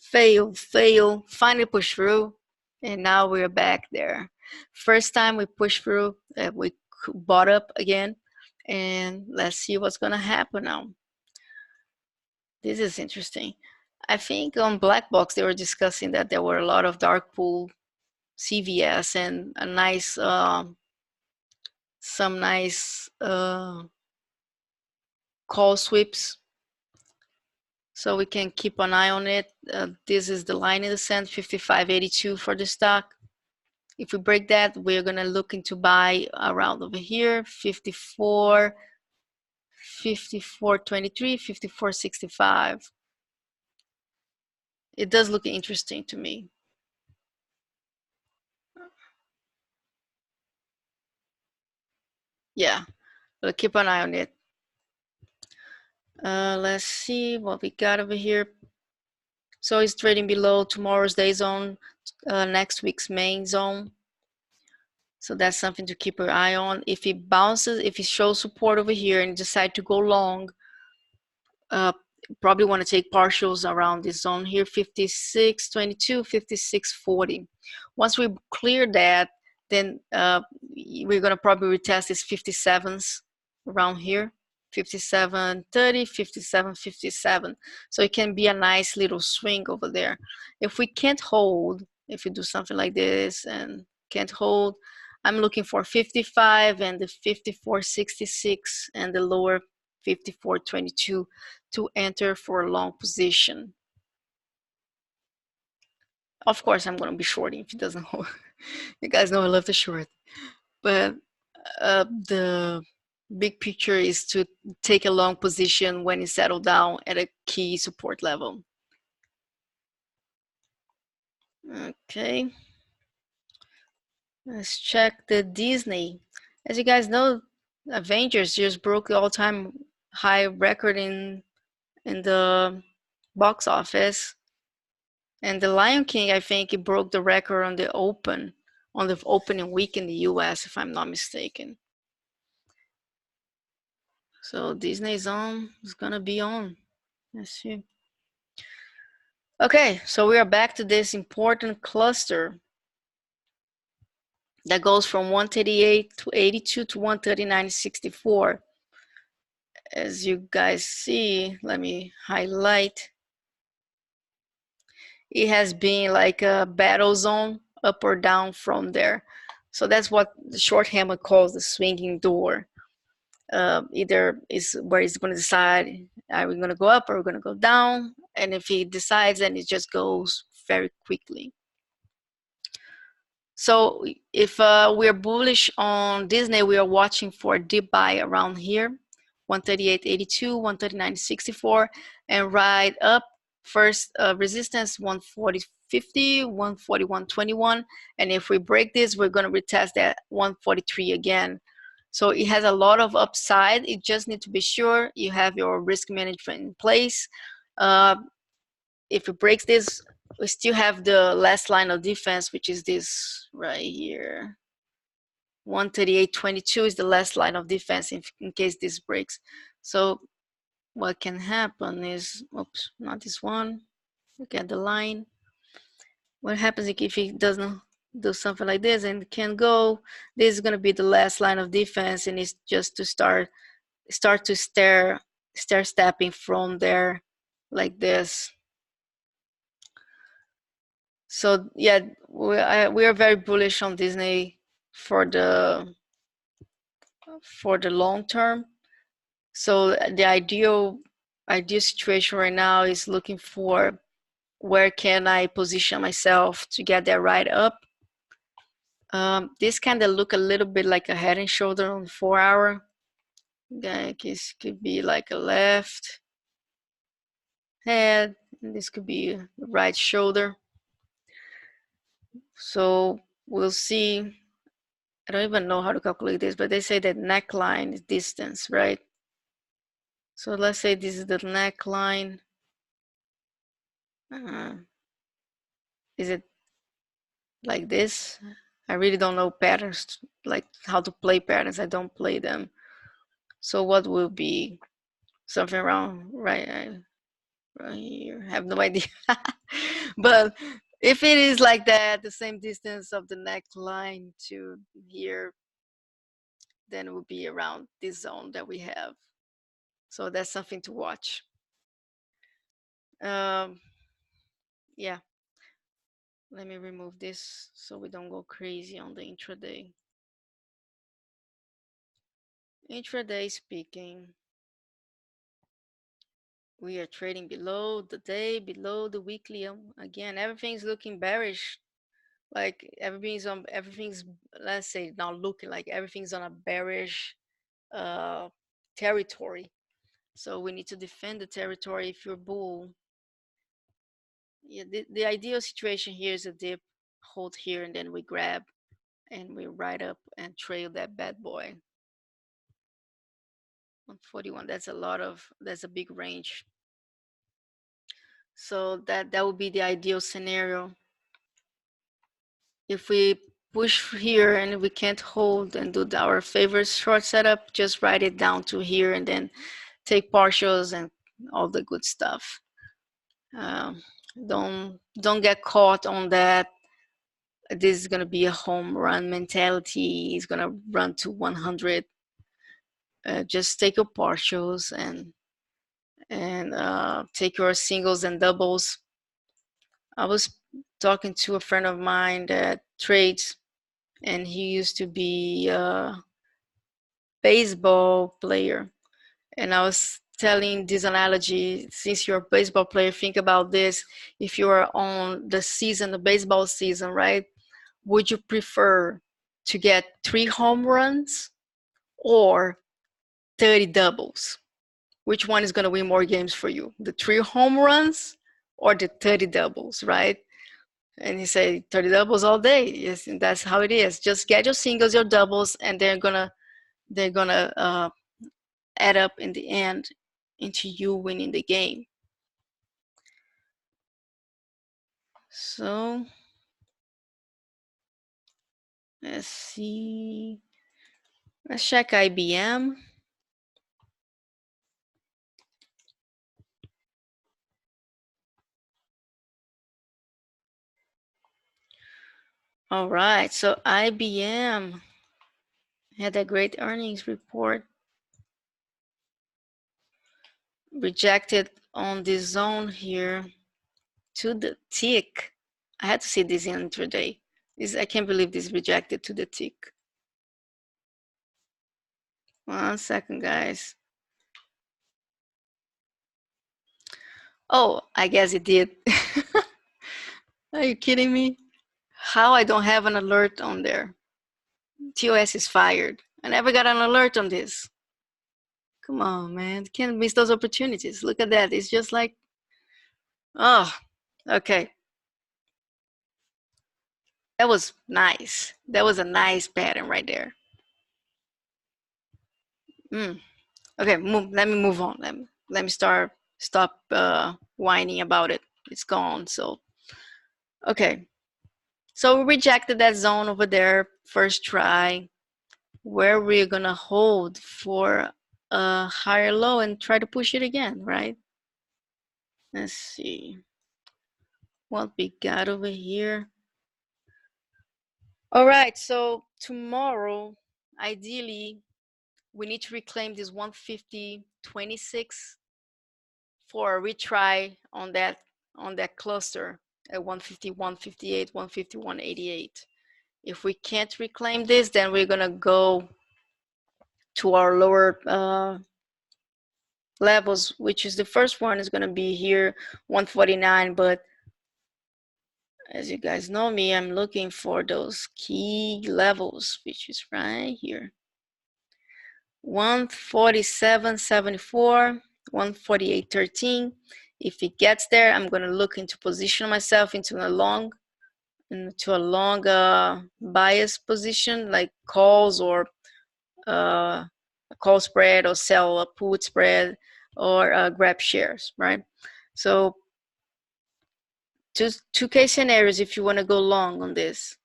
fail, fail, finally push through, and now we're back there. First time we push through, we bought up again, and let's see what's gonna happen now. This is interesting. I think on Black Box they were discussing that there were a lot of dark pool CVS and a nice, some nice call sweeps. So we can keep an eye on it. This is the line in the sand, 55.82 for the stock. If we break that, we're gonna look into buy around over here, 54, 54.23, 54.65. It does look interesting to me. Yeah, we'll keep an eye on it. Let's see what we got over here. So it's trading below tomorrow's day zone, next week's main zone. So that's something to keep your eye on. If it bounces, if it shows support over here and decide to go long, probably want to take partials around this zone here, 56.22, 56.40. Once we clear that, then we're going to probably retest these 57s around here, 57.30, 57.57. So it can be a nice little swing over there. If we can't hold, if we do something like this and can't hold, I'm looking for 55 and the 54.66 and the lower 54.22 to enter for a long position. Of course, I'm going to be shorting if it doesn't hold. You guys know I love to short. But the big picture is to take a long position when it settles down at a key support level. Okay. Let's check the Disney. As you guys know, Avengers just broke the all-time high record in the box office. And the Lion King, I think it broke the record on the opening week in the US, if I'm not mistaken. So Disney's on, is gonna be on. Let's see. Okay, so we are back to this important cluster that goes from 138 to 82 to 139.64. As you guys see, let me highlight. It has been like a battle zone, up or down from there. So that's what the short hammer calls the swinging door. Either is where he's going to decide, are we going to go up or we're going to go down? And if he decides, then it just goes very quickly. So if we're bullish on Disney, we are watching for a dip buy around here, 138.82, 139.64, and right up. First resistance 140.50, 141.21, and if we break this, we're going to retest that 143 again. So it has a lot of upside. You just need to be sure you have your risk management in place. If it breaks this, we still have the last line of defense, which is this right here. 138.22 is the last line of defense in case this breaks. So what can happen is, oops, not this one. Look at the line. What happens if it doesn't do something like this and can go? This is going to be the last line of defense, and it's just to start to stair stepping from there like this. So yeah, we are very bullish on Disney for the long term. So the ideal situation right now is looking for where can I position myself to get that right up. This kind of look a little bit like a head and shoulder on 4 hour. This could be like a left head, and this could be a right shoulder. So we'll see. I don't even know how to calculate this, but they say that neckline is distance, right? So let's say this is the neckline. Is it like this? I really don't know patterns, like how to play patterns. I don't play them. So what will be something around right here? I have no idea. But if it is like that, the same distance of the neckline to here, then it will be around this zone that we have. So that's something to watch. Yeah. Let me remove this so we don't go crazy on the intraday. Intraday speaking, we are trading below the day, below the weekly. Again, everything's looking bearish. Like everything's, let's say, not looking like everything's on a bearish territory. So we need to defend the territory if you're bull. Yeah, the ideal situation here is a dip, hold here, and then we grab and we ride up and trail that bad boy. 141, that's a big range. So that would be the ideal scenario. If we push here and we can't hold and do our favorite short setup, just write it down to here and then take partials and all the good stuff. Don't get caught on that. This is gonna be a home run mentality. It's gonna run to 100. Just take your partials and take your singles and doubles. I was talking to a friend of mine that trades, and he used to be a baseball player. And I was telling this analogy, since you're a baseball player, think about this. If you are on the season, the baseball season, right? Would you prefer to get 3 home runs or 30 doubles? Which one is going to win more games for you? The 3 home runs or the 30 doubles, right? And he said 30 doubles all day. Yes, and that's how it is. Just get your singles, your doubles, and they're gonna add up in the end into you winning the game. So let's see. Let's check IBM. All right, so IBM had a great earnings report. Rejected on this zone here to the tick. I had to see this intraday. I can't believe this rejected to the tick. 1 second, guys. Oh, I guess it did. Are you kidding me? How I don't have an alert on there? TOS is fired. I never got an alert on this. Come on, man. Can't miss those opportunities. Look at that. It's just like, oh, okay. That was nice. That was a nice pattern right there. Okay, let me move on. Let me stop whining about it. It's gone. So, okay. So we rejected that zone over there first try, where we're gonna hold for a higher low and try to push it again, right? Let's see what we got over here. All right, so tomorrow, ideally, we need to reclaim this 150.26 for a retry on that cluster at 150, 158, 150, 188. If we can't reclaim this, then we're gonna go to our lower levels, which is the first one is gonna be here, 149. But as you guys know me, I'm looking for those key levels, which is right here. 147.74, 148.13. If it gets there, I'm going to look into position myself into a long bias position, like calls or a call spread, or sell a put spread, or grab shares, right? So two case scenarios if you want to go long on this.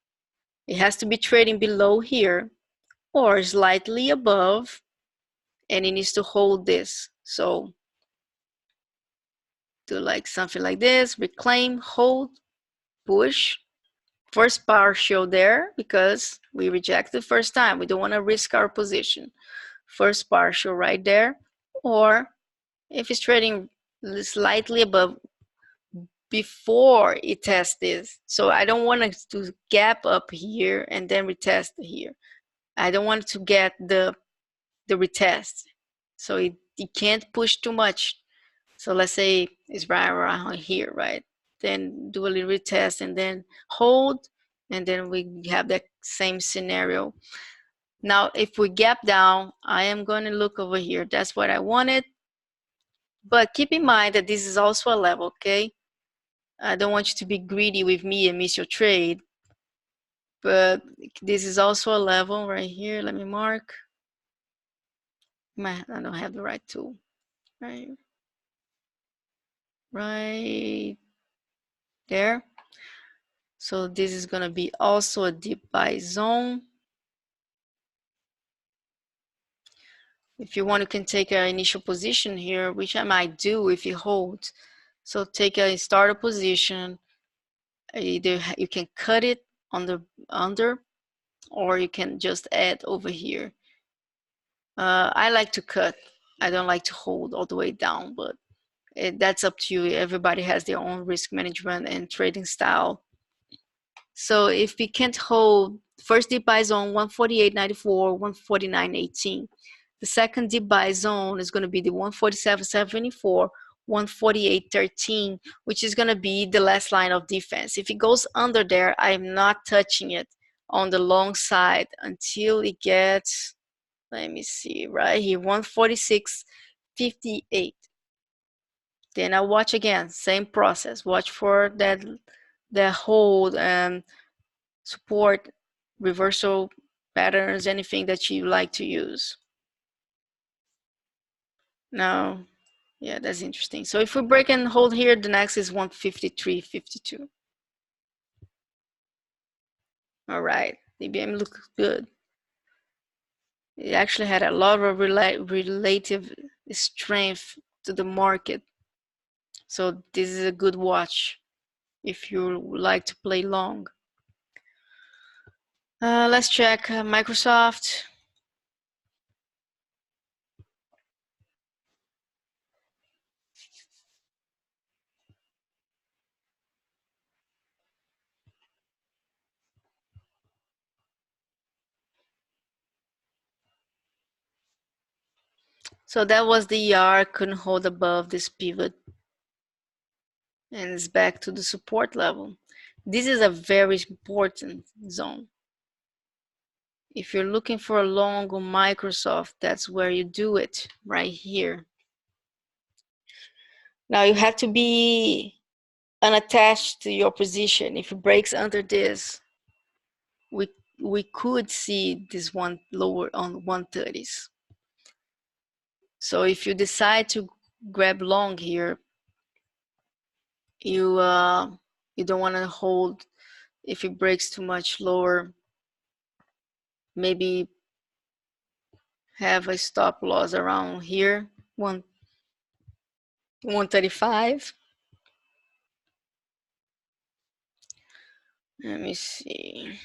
It has to be trading below here or slightly above, and it needs to hold this. So do like something like this, reclaim, hold, push. First partial there because we rejected first time. We don't want to risk our position. First partial right there. Or if it's trading slightly above before it tests this. So I don't want to gap up here and then retest here. I don't want to get the retest. So it can't push too much. So let's say it's right around here, right? Then do a little retest and then hold, and then we have that same scenario. Now, if we gap down, I am going to look over here. That's what I wanted. But keep in mind that this is also a level, okay? I don't want you to be greedy with me and miss your trade. But this is also a level right here. Let me mark. I don't have the right tool. Right there. So this is going to be also a deep buy zone. If you want, you can take an initial position here, which I might do if you hold. So take a starter position. Either you can cut it on the under, or you can just add over here. I like to cut. I don't like to hold all the way down, but that's up to you. Everybody has their own risk management and trading style. So if we can't hold, first deep buy zone 148.94, 149.18. The second deep buy zone is going to be the 147.74, 148.13, which is going to be the last line of defense. If it goes under there, I'm not touching it on the long side until it gets, let me see, right here, 146.58. Then I'll watch again, same process. Watch for that hold and support, reversal patterns, anything that you like to use. Now, yeah, that's interesting. So if we break and hold here, the next is 153.52. All right, IBM looks good. It actually had a lot of relative strength to the market. So this is a good watch if you like to play long. Let's check Microsoft. So that was the ER, couldn't hold above this pivot, and it's back to the support level. This is a very important zone. If you're looking for a long on Microsoft, that's where you do it, right here. Now you have to be unattached to your position. If it breaks under this, we could see this one lower on 130s. So if you decide to grab long here, you don't want to hold. If it breaks too much lower, maybe have a stop loss around here, 135. Let me see.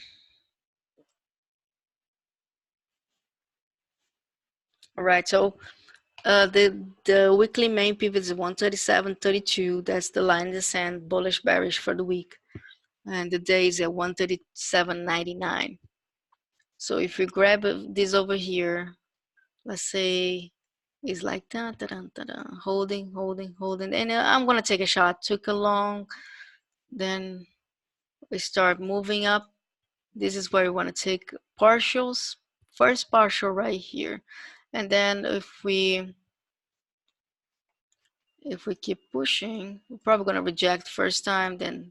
All right, so the weekly main pivot is 137.32. That's the line in the sand, bullish bearish for the week, and the day is at 137.99. So if you grab this over here, let's say it's like da, da, da, da, da, holding, and I'm gonna take a shot. Took a long, then we start moving up. This is where we want to take partials. First partial right here, and then if we keep pushing, we're probably gonna reject first time, then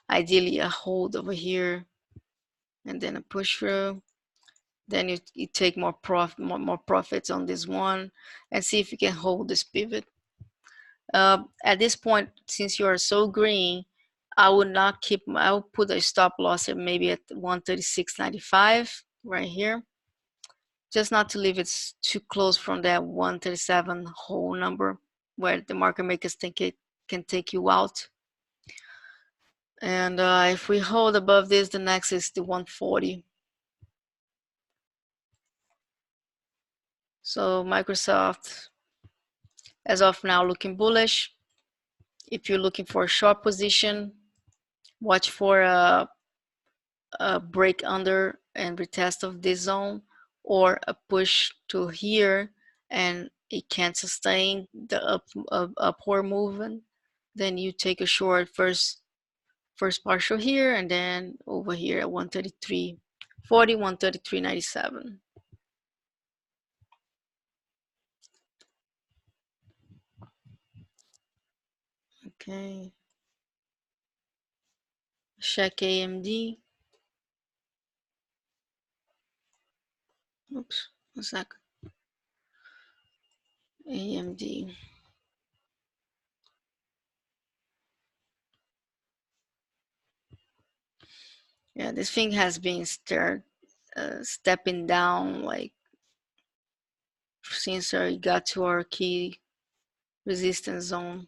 ideally a hold over here, and then a push through. Then you take more profits on this one, and see if you can hold this pivot. At this point, since you are so green, I would not keep. I would put a stop loss at maybe at 136.95 right here, just not to leave it too close from that 137 whole number where the market makers think it can take you out. And if we hold above this, the next is the 140. So Microsoft, as of now, looking bullish. If you're looking for a short position, watch for a break under and retest of this zone, or a push to here and it can't sustain the upward movement. Then you take a short first partial here, and then over here at 133.40, 133.97. Okay, check AMD. Oops, 1 second. AMD. Yeah, this thing has been stepping down like since we got to our key resistance zone.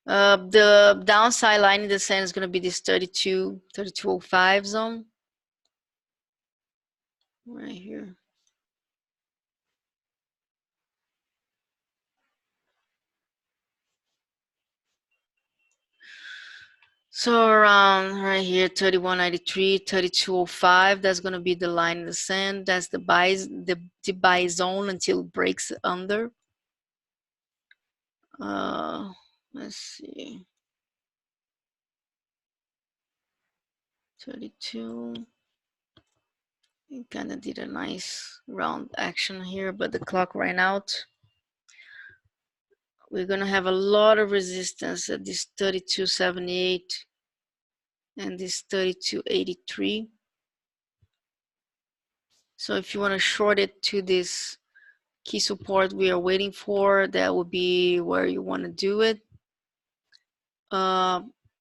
The downside line in the sand is going to be this 32.05 zone right here. So around right here, 31.93, 32.05, that's going to be the line in the sand. That's the buy zone until it breaks under. Let's see. 32. It kind of did a nice round action here, but the clock ran out. We're going to have a lot of resistance at this 32.78 and this 32.83. So if you want to short it to this key support we are waiting for, that would be where you want to do it.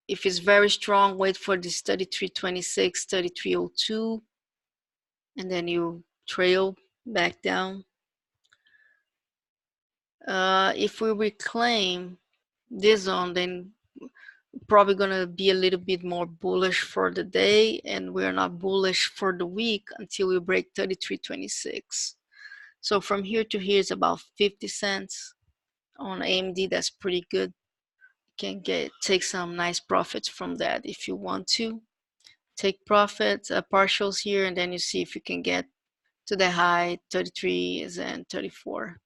If it's very strong, wait for this 33.26, 33.02, and then you trail back down. If we reclaim this zone, then probably going to be a little bit more bullish for the day, and we're not bullish for the week until we break 33.26. So from here to here is about 50 cents on AMD. That's pretty good. You can take some nice profits from that if you want to take profits, partials here, and then you see if you can get to the high 33 and 34.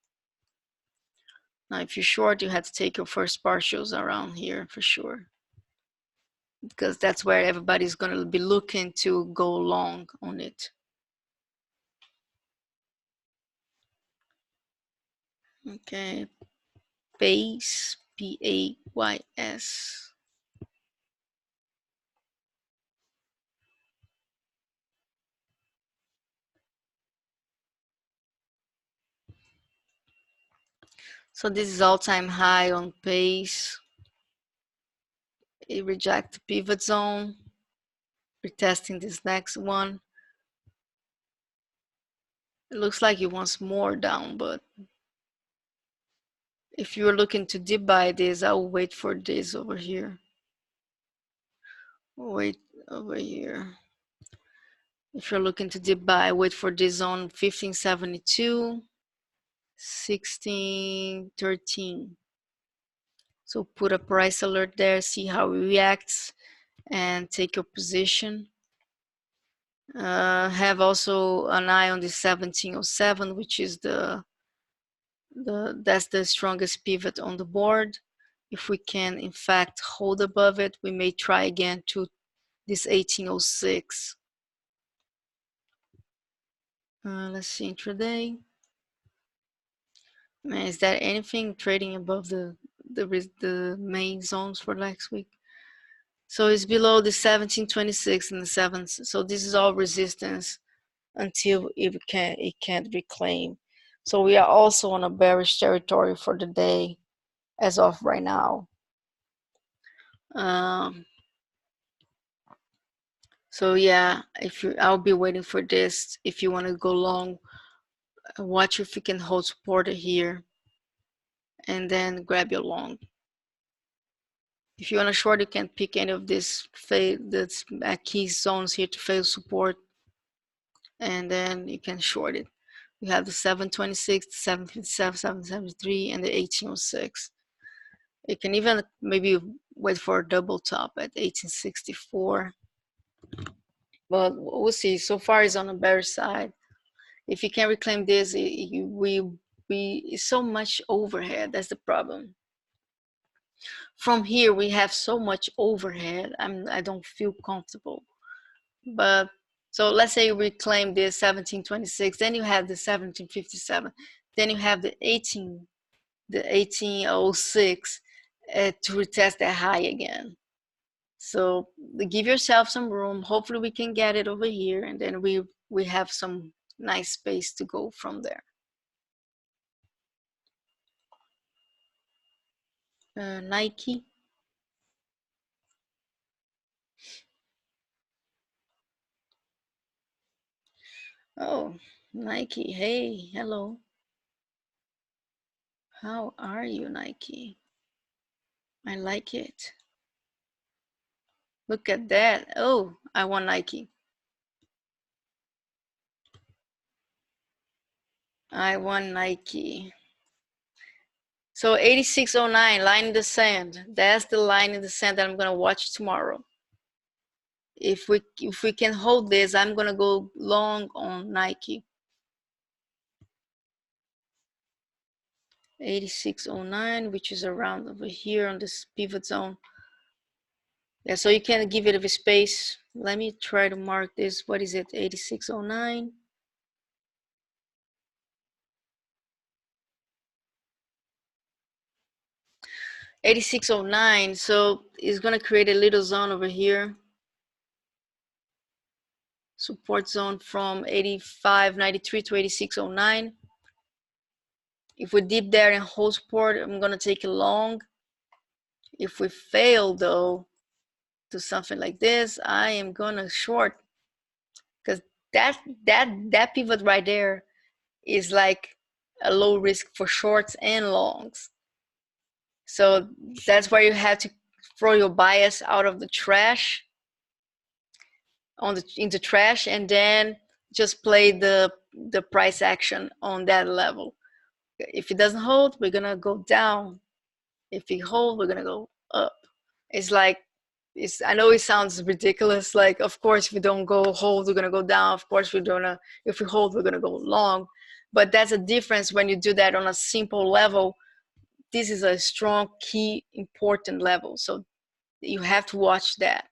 Now, if you're short, you have to take your first partials around here for sure, because that's where everybody's going to be looking to go long on it. Okay, PAYS, PAYS. So this is all-time high on PAYS. It rejects the pivot zone. We're testing this next one. It looks like it wants more down, but if you're looking to deep buy this, I'll wait for this over here. Wait over here. If you're looking to deep buy, wait for this on 1572, 1613. So put a price alert there, see how it reacts, and take your position. Have also an eye on the 1707, which is that's the strongest pivot on the board. If we can in fact hold above it, we may try again to this 1806. Let's see intraday. Man, is there anything trading above the main zones for next week? So it's below the 1726 and the 7th. So this is all resistance until it can't reclaim. So we are also on a bearish territory for the day as of right now. So yeah, I'll be waiting for this. If you want to go long, watch if you can hold support here, and then grab your long. If you want to short, you can pick any of these key zones here to fail support, and then you can short it. We have the 726, the 757, 773, and the 1806. You can even maybe wait for a double top at 1864. But we'll see. So far, it's on the bearish side. If you can reclaim this, it's so much overhead. That's the problem. From here, we have so much overhead. I don't feel comfortable. But so let's say we claim this 1726, then you have the 1757, then you have the 1806 to retest that high again. So give yourself some room. Hopefully we can get it over here, and then we have some nice space to go from there. Nike. Oh, Nike. Hey, hello. How are you, Nike? I like it. Look at that. Oh, I want Nike. I want Nike. So 8609, line in the sand. That's the line in the sand that I'm gonna watch tomorrow. If we can hold this, I'm gonna go long on Nike. 8609, which is around over here on this pivot zone. Yeah, so you can give it a space. Let me try to mark this. What is it? 8609. $86.09, so it's gonna create a little zone over here. Support zone from 85.93 to 86.09. If we dip there and hold support, I'm gonna take it long. If we fail though to something like this, I am gonna short, because that pivot right there is like a low risk for shorts and longs. So that's where you have to throw your bias out of the trash, in the trash, and then just play the price action on that level. If it doesn't hold, we're gonna go down. If it holds, we're gonna go up. It's like I know it sounds ridiculous. Like, of course, if we don't go hold, we're gonna go down. Of course, if we hold, we're gonna go long. But that's a difference when you do that on a simple level. This is a strong, key, important level. So you have to watch that.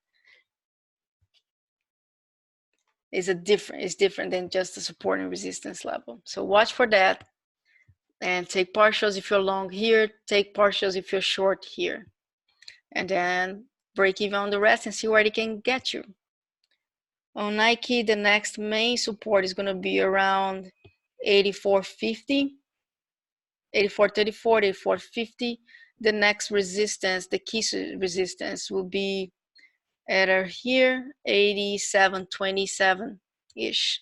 It's different than just the support and resistance level. So watch for that and take partials if you're long here, take partials if you're short here. And then break even on the rest and see where it can get you. On Nike, the next main support is going to be around 84.50, 84.34, 84.50. The next resistance, the key resistance, will be at here, 87.27-ish.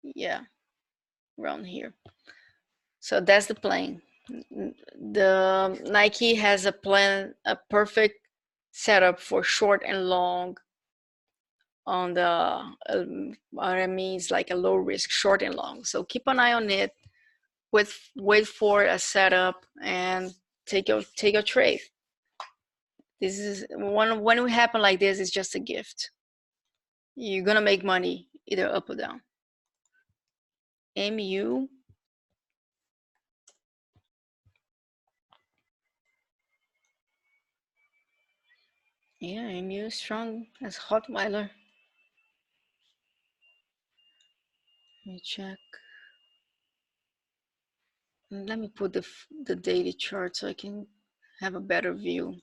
Yeah, around here. So that's the plan. The Nike has a plan, a perfect setup for short and long on the what it means, like a low risk, short and long. So keep an eye on it. Wait for a setup and take your trade. This is when it happen like this, it's just a gift. You're gonna make money either up or down. MU. Yeah, MU is strong as Hotweiler. Let me check. Let me put the daily chart so I can have a better view.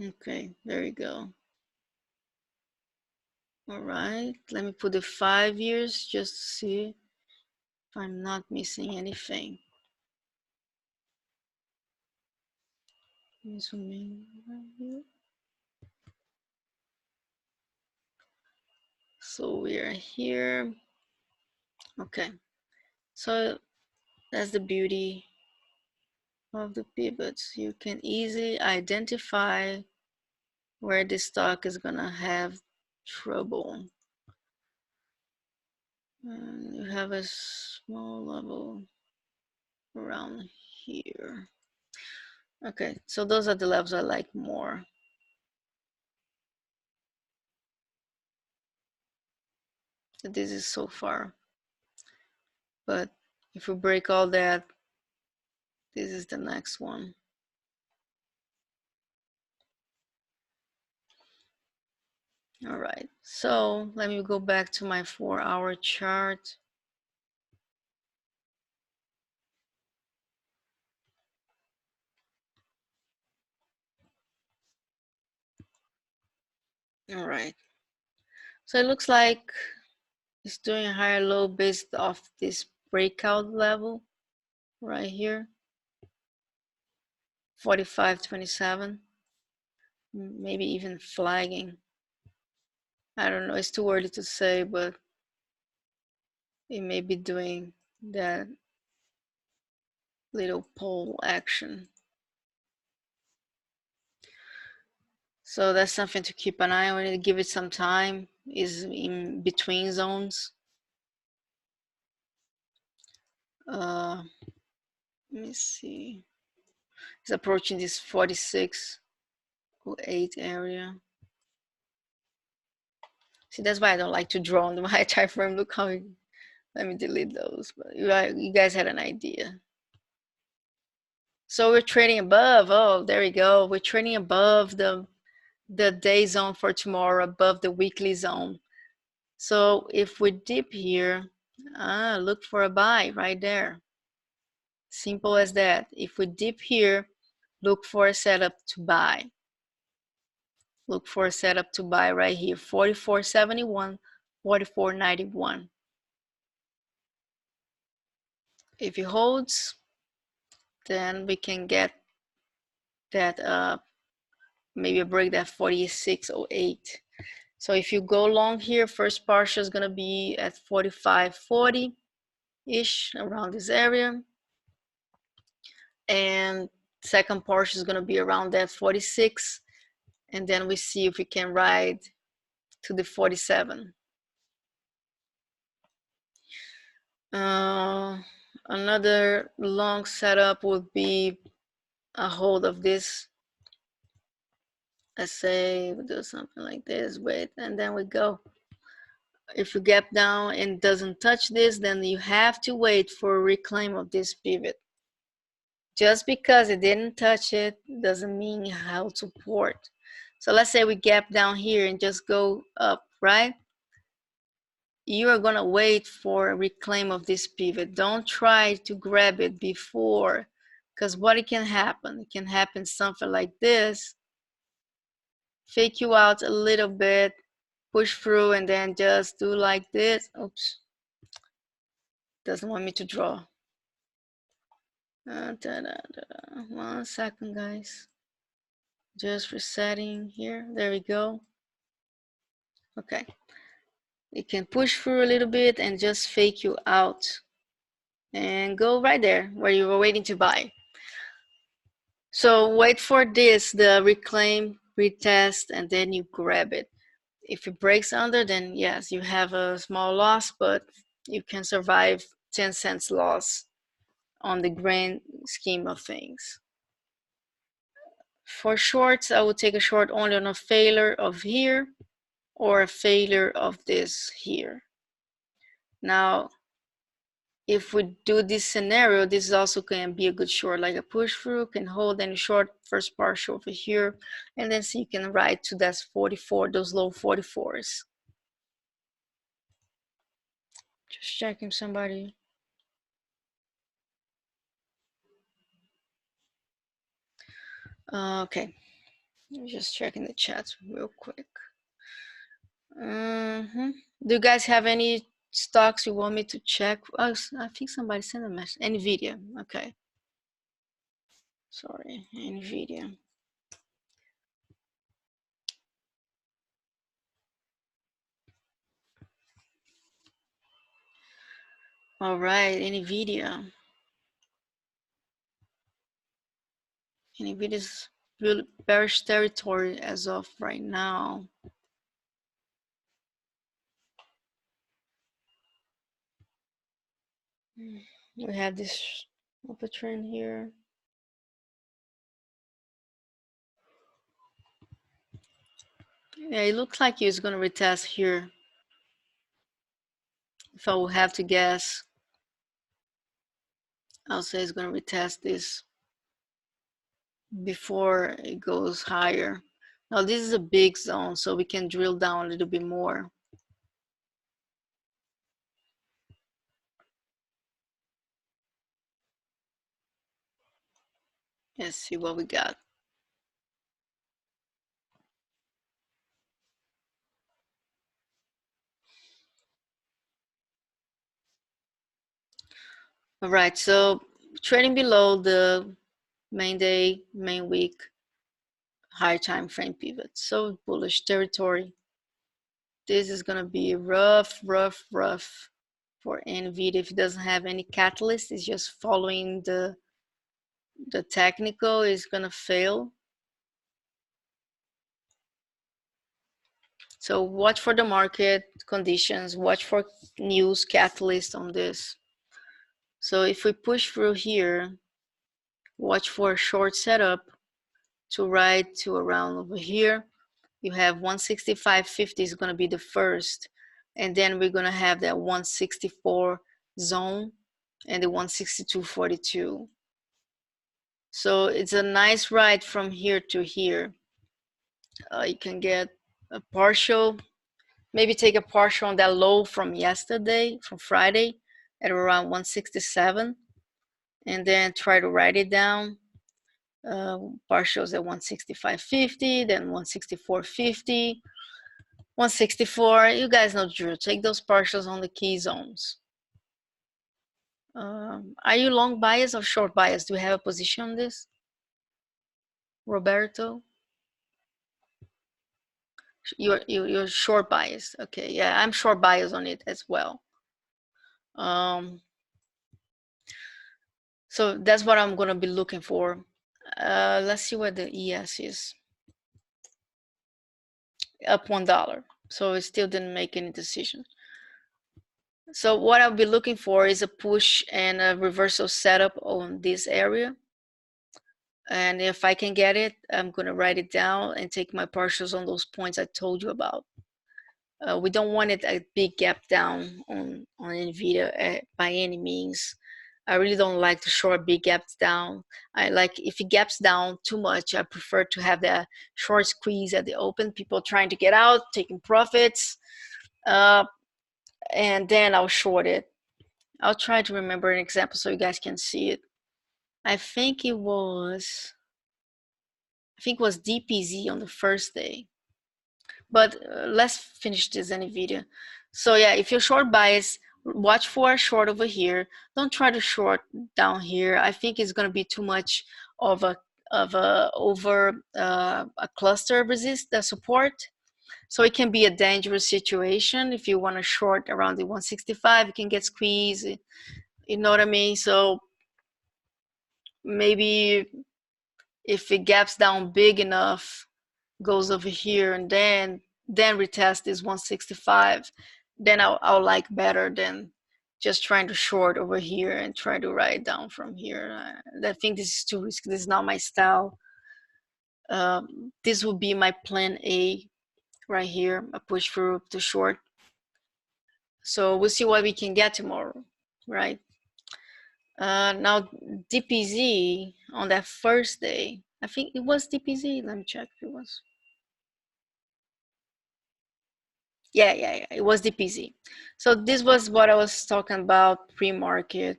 Okay, there we go. All right, let me put the 5 years just to see if I'm not missing anything. So we are here. Okay, so that's the beauty of the pivots. You can easily identify where the stock is gonna have trouble. And you have a small level around here. Okay, so those are the levels I like more. This is so far. But if we break all that, this is the next one. All right, so let me go back to my 4-hour chart. All right, so it looks like it's doing a higher low based off this breakout level right here, 45.27, maybe even flagging. I don't know, it's too early to say, but it may be doing that little pole action. So that's something to keep an eye on and give it some time. Is in between zones. Let me see. It's approaching this 46.08 area. See, that's why I don't like to draw on the high time frame. Look how, let me delete those. But you guys had an idea. So we're trading above. Oh, there we go. We're trading above the day zone for tomorrow, above the weekly zone. So if we dip here, look for a buy right there. Simple as that. If we dip here, look for a setup to buy. Look for a setup to buy right here, 44.71, 44.91. If it holds, then we can get that maybe a break that 46.08. So if you go long here, first partial is gonna be at 45.40-ish, around this area. And second partial is gonna be around that 46. And then we see if we can ride to the 47. Another long setup would be a hold of this. Let's say we do something like this, wait, and then we go. If you gap down and doesn't touch this, then you have to wait for a reclaim of this pivot. Just because it didn't touch it doesn't mean you held support. So let's say we gap down here and just go up, right? You are gonna wait for a reclaim of this pivot. Don't try to grab it before, because what it can happen something like this, fake you out a little bit, push through, and then just do like this. Oops, doesn't want me to draw. 1 second, guys. Just resetting here. There we go. Okay. It can push through a little bit and just fake you out and go right there where you were waiting to buy. So wait for this, the reclaim, retest, and then you grab it. If it breaks under, then yes, you have a small loss, but you can survive 10 cents loss on the grand scheme of things. For shorts, I would take a short only on a failure of here or a failure of this here. Now, if we do this scenario, this is also can be a good short, like a push through, can hold any short first partial over here, and then see you can ride to that 44, those low 44s. Just checking somebody. Okay, just checking the chats real quick. Do you guys have any stocks you want me to check? Oh, I think somebody sent a message. NVDA. Okay. Sorry, NVDA. All right, NVIDIA. NVIDIA's really bearish territory as of right now. We have this upper trend here. Yeah, it looks like it's going to retest here. If I would have to guess, I'll say it's going to retest this before it goes higher. Now this is a big zone, so we can drill down a little bit more. Let's see what we got. All right, so trading below the main day, main week, high time frame pivot. So bullish territory. This is gonna be rough for NVIDIA if it doesn't have any catalyst. It's just following the technical is gonna fail. So watch for the market conditions, watch for news catalyst on this. So if we push through here, watch for a short setup to ride to around over here. You have 165.50 is going to be the first, and then we're going to have that 164 zone and the 162.42. So it's a nice ride from here to here. You can get a partial, maybe take a partial on that low from yesterday, from Friday, at around 167, and then try to write it down. Partials at 165.50, then 164.50, 164. You guys know the drill. Take those partials on the key zones. Are you long bias or short bias? Do you have a position on this, Roberto? You're short bias. Okay, yeah, I'm short bias on it as well. So that's what I'm gonna be looking for. Let's see what the ES is. Up $1. So it still didn't make any decision. So what I'll be looking for is a push and a reversal setup on this area. And if I can get it, I'm gonna write it down and take my partials on those points I told you about. We don't want it a big gap down on NVIDIA by any means. I really don't like to short big gaps down. I like, if it gaps down too much, I prefer to have that short squeeze at the open, people trying to get out, taking profits, and then I'll short it. I'll try to remember an example so you guys can see it. I think it was DPZ on the first day. But let's finish this NVIDIA. So yeah, if you're short bias, watch for a short over here. Don't try to short down here. I think it's going to be too much of a cluster resist the support. So it can be a dangerous situation. If you want to short around the 165, you can get squeezed. You know what I mean? So maybe if it gaps down big enough, goes over here, and then retest this 165, then I'll like better than just trying to short over here and try to write down from here. I think this is too risky. This is not my style. This would be my plan A right here, a push through to short. So we'll see what we can get tomorrow, right? Now DPZ on that first day, I think it was DPZ. Let me check if it was. Yeah, it was DPZ. So this was what I was talking about pre-market.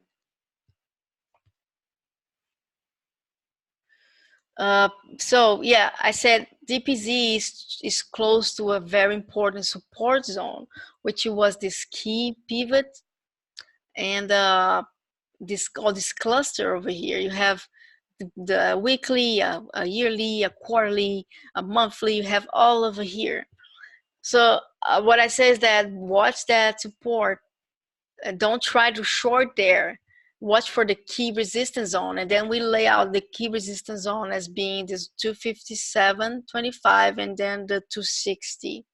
So yeah, I said DPZ is close to a very important support zone, which was this key pivot, and all this cluster over here. You have the weekly, a yearly, a quarterly, a monthly. You have all over here. So what I say is that watch that support. Don't try to short there. Watch for the key resistance zone, and then we lay out the key resistance zone as being this 257.25 and then the 260.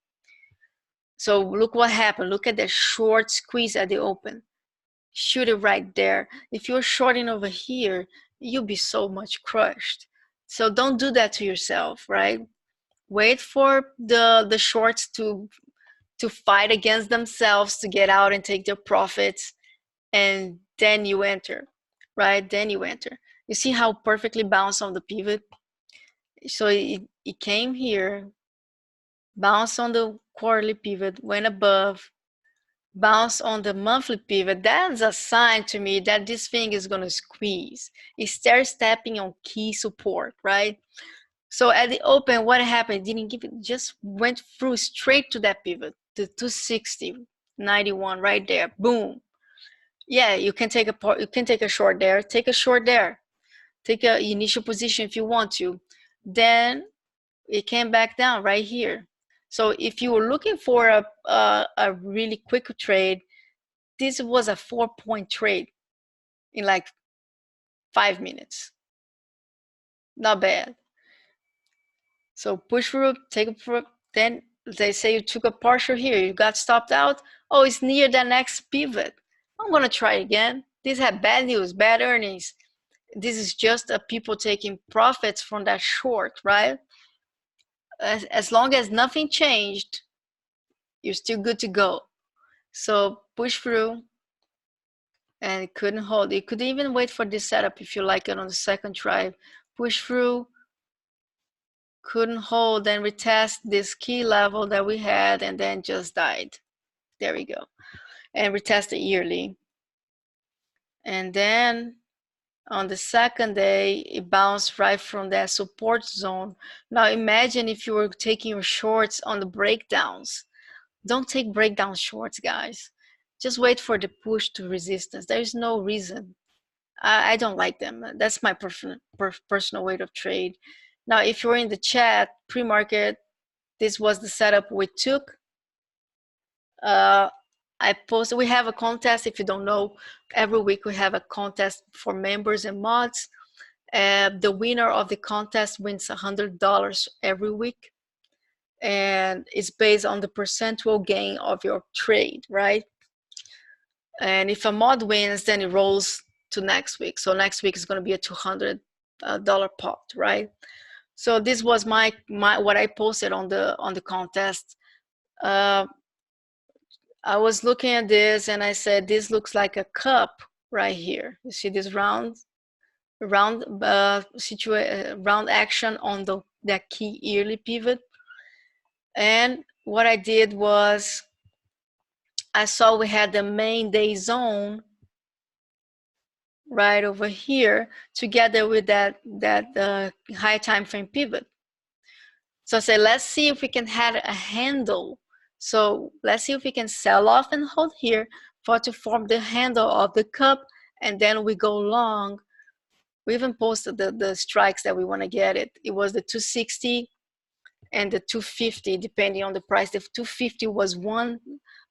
So look what happened. Look at the short squeeze at the open. Shoot it right there. If you're shorting over here, you'll be so much crushed. So don't do that to yourself, right? Wait for the shorts to fight against themselves to get out and take their profits, and then you enter, right? Then you enter. You see how perfectly bounced on the pivot? So it came here, bounced on the quarterly pivot, went above, bounced on the monthly pivot. That's a sign to me that this thing is going to squeeze. It's stair-stepping on key support, right? So at the open, what happened? Didn't give it, just went through straight to that pivot, the 260.91 right there. Boom. Yeah, you can take a short there. Take a short there. Take an initial position if you want to. Then it came back down right here. So if you were looking for a really quick trade, this was a 4-point trade in like 5 minutes. Not bad. So push through, take a through, then they say you took a partial here, you got stopped out. Oh, it's near the next pivot. I'm gonna try again. These have bad news, bad earnings. This is just people taking profits from that short, right? As long as nothing changed, you're still good to go. So push through, and it couldn't hold. You could even wait for this setup if you like it on the second try. Push through, couldn't hold, then retest this key level that we had, and then just died. There we go. And retest it yearly. And then on the second day, it bounced right from that support zone. Now imagine if you were taking your shorts on the breakdowns. Don't take breakdown shorts, guys. Just wait for the push to resistance. There is no reason. I don't like them. That's my personal way to trade. Now, if you're in the chat, pre-market, this was the setup we took. I posted, we have a contest. If you don't know, every week we have a contest for members and mods. The winner of the contest wins $100 every week. And it's based on the percentual gain of your trade, right? And if a mod wins, then it rolls to next week. So next week is going to be a $200 dollar pot, right? So this was my what I posted on the contest. I was looking at this and I said, this looks like a cup right here. You see this round action on that key yearly pivot. And what I did was I saw we had the main day zone right over here together with that high time frame pivot. So I said, let's see if we can have a handle. So let's see if we can sell off and hold here to form the handle of the cup, and then we go long. We even posted the strikes that we want to get it. It was the 260 and the 250, depending on the price. The 250 was one,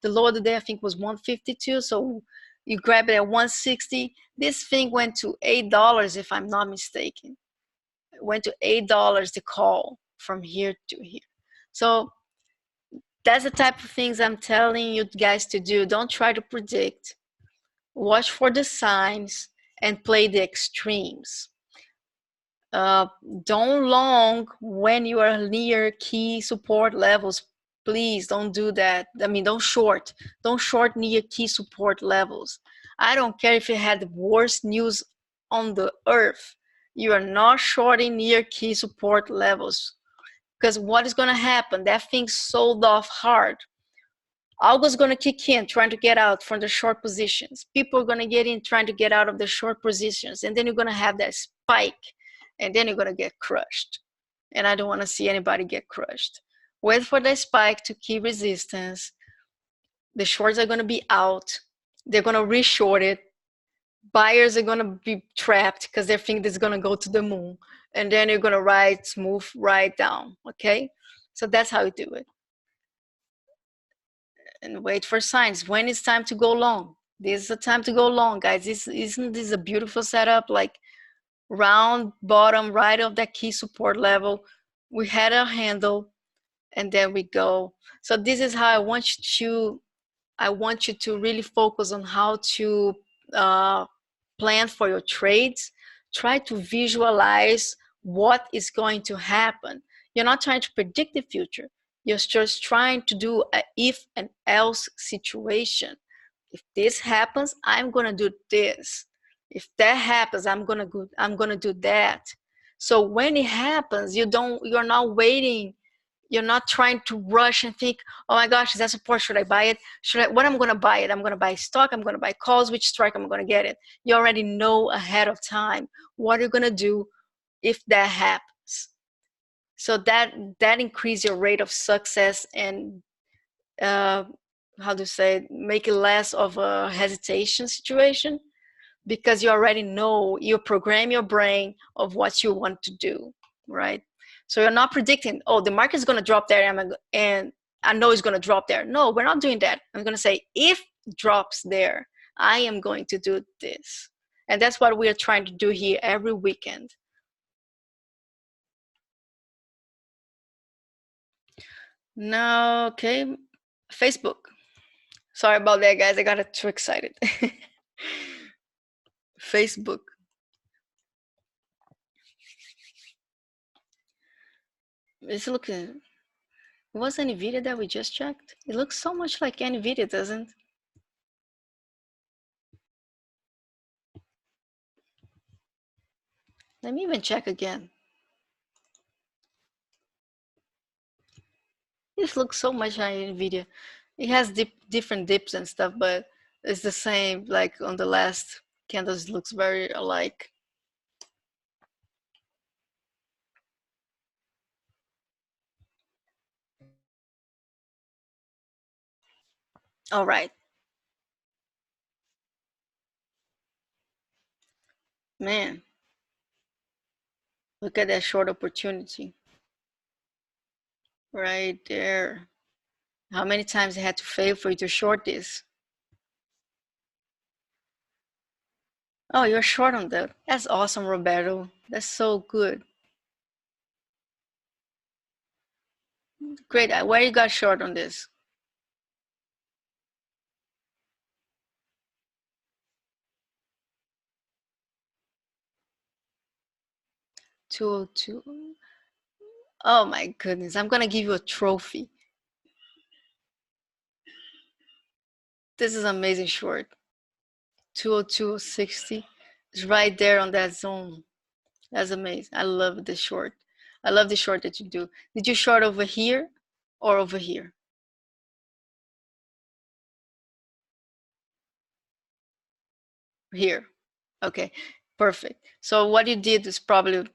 the low of the day I think was 152. So you grab it at 160. This thing went to $8 if I'm not mistaken. It went to $8 to call from here to here. So that's the type of things I'm telling you guys to do. Don't try to predict. Watch for the signs and play the extremes. Don't long when you are near key support levels. Please don't do that. I mean, don't short near key support levels. I don't care if you had the worst news on the earth. You are not shorting near key support levels, because what is going to happen? That thing sold off hard. Algo's going to kick in trying to get out from the short positions. People are going to get in trying to get out of the short positions, and then you're going to have that spike, and then you're going to get crushed. And I don't want to see anybody get crushed. Wait for the spike to key resistance. The shorts are going to be out. They're going to re-short it. Buyers are going to be trapped because they think it's going to go to the moon, and then you're going to ride smooth right down. Okay, so that's how you do it. And wait for signs when it's time to go long. This is the time to go long, guys. Isn't this a beautiful setup? Like round bottom right of that key support level, we had a handle, and then we go. So this is how I want you to really focus on how to plan for your trades. Try to visualize what is going to happen. You're not trying to predict the future. You're just trying to do a if and else situation. If this happens, I'm gonna do this. If that happens, I'm gonna do that. So when it happens, you're not waiting. You're not trying to rush and think, oh my gosh, is that support? Should I buy it? What I'm gonna buy it? I'm gonna buy stock, I'm gonna buy calls, which strike I'm gonna get it. You already know ahead of time what you're gonna do if that happens. So that increase your rate of success and how to say, make it less of a hesitation situation, because you already know, you program your brain of what you want to do, right? So you're not predicting, oh, the market is going to drop there and I know it's going to drop there. No, we're not doing that. I'm going to say, if it drops there, I am going to do this. And that's what we are trying to do here every weekend. Now, okay, Facebook. Sorry about that, guys. I got too excited. Facebook. It's looking. Was NVDA that we just checked? It looks so much like NVDA, doesn't? Let me even check again. This looks so much like NVIDIA. It has different dips and stuff, but it's the same. Like on the last candles, it looks very alike. All right. Man, look at that short opportunity. Right there. How many times it had to fail for you to short this? Oh, you're short on that. That's awesome, Roberto. That's so good. Great. Where you got short on this? 202. Oh my goodness, I'm gonna give you a trophy. This is amazing short. 202.60. It's right there on that zone. That's amazing. I love the short. I love the short that you do. Did you short over here or over here? Here. Okay, perfect. So what you did is probably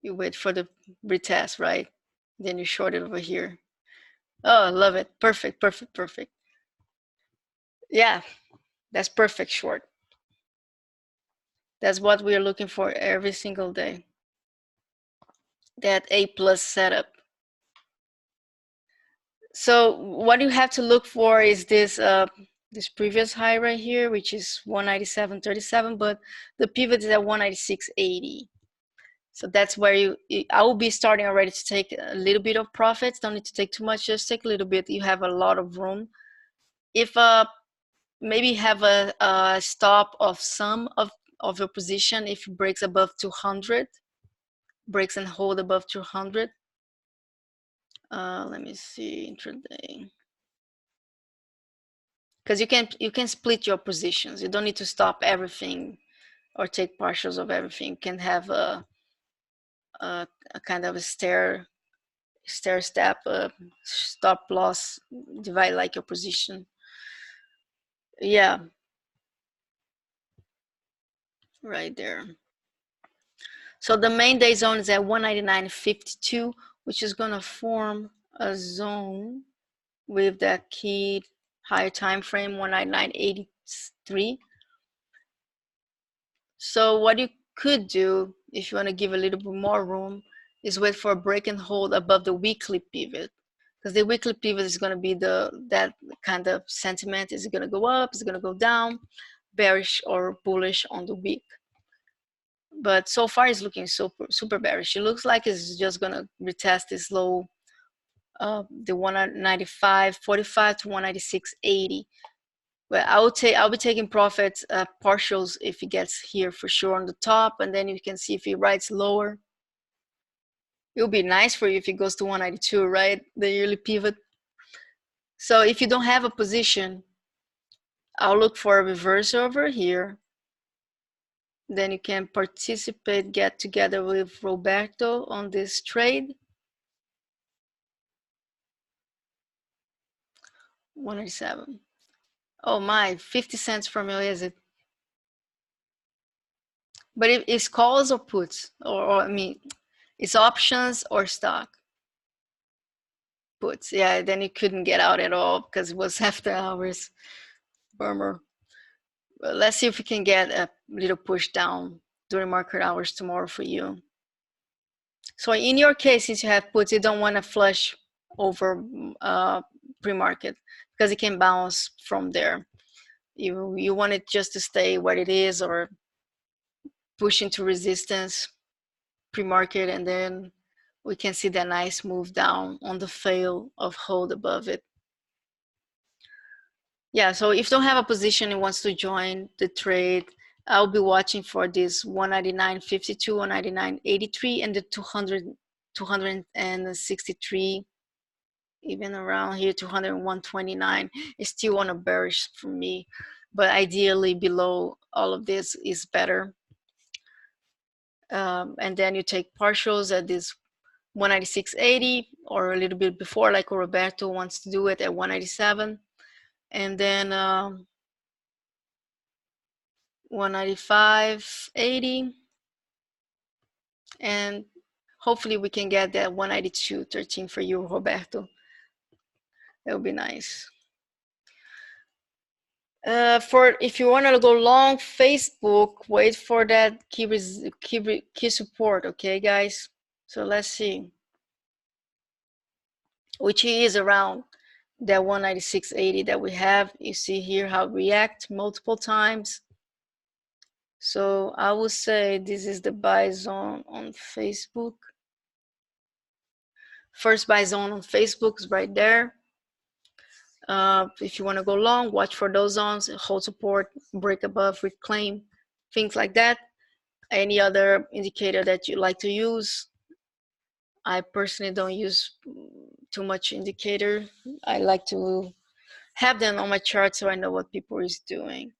you wait for the retest, right? Then you short it over here. Oh, I love it. Perfect, perfect, perfect. Yeah, that's perfect short. That's what we are looking for every single day. That A+ setup. So what you have to look for is this this previous high right here, which is 197.37, but the pivot is at 196.80. So that's where I will be starting already to take a little bit of profits. Don't need to take too much, just take a little bit. You have a lot of room. If maybe have a stop of some of your position if it breaks above 200, breaks and hold above 200. Let me see, intraday. Because you can split your positions. You don't need to stop everything or take partials of everything. You can have a kind of a stair step stop loss, divide like your position. Yeah, right there. So the main day zone is at 199.52, which is going to form a zone with that key higher time frame 199.83. So what you could do if you want to give a little bit more room is wait for a break and hold above the weekly pivot, because the weekly pivot is going to be that kind of sentiment. Is it going to go up? Is it going to go down? Bearish or bullish on the week? But so far it's looking super bearish. It looks like it's just going to retest this low, the 195.45 to 196.80. But I'll be taking profits, partials if it gets here for sure on the top, and then you can see if it rides lower. It will be nice for you if it goes to 192, right? The yearly pivot. So if you don't have a position, I'll look for a reversal over here. Then you can participate, get together with Roberto on this trade. 197. Oh my, 50 cents per mil, is it? But it's calls or puts, or I mean, it's options or stock. Puts, yeah, then you couldn't get out at all because it was after hours. Bummer. But let's see if we can get a little push down during market hours tomorrow for you. So in your case, since you have puts, you don't want to flush over pre-market because it can bounce from there. You want it just to stay where it is or push into resistance pre-market, and then we can see that nice move down on the fail of hold above it. Yeah, so if you don't have a position and wants to join the trade, I'll be watching for this 199.52, 199.83, and the 263, even around here, 201.29 is still on a bearish for me, but ideally below all of this is better. And then you take partials at this 196.80 or a little bit before, like Roberto wants to do it at 197, and then 195.80, and hopefully we can get that 192.13 for you, Roberto. That would be nice. For if you want to go long Facebook, wait for that key support, okay, guys? So let's see, which is around that 196.80 that we have. You see here how it react multiple times. So I would say this is the buy zone on Facebook. First buy zone on Facebook is right there. If you want to go long, watch for those zones, hold support, break above, reclaim, things like that. Any other indicator that you like to use? I personally don't use too much indicator. I like to have them on my chart so I know what people is doing.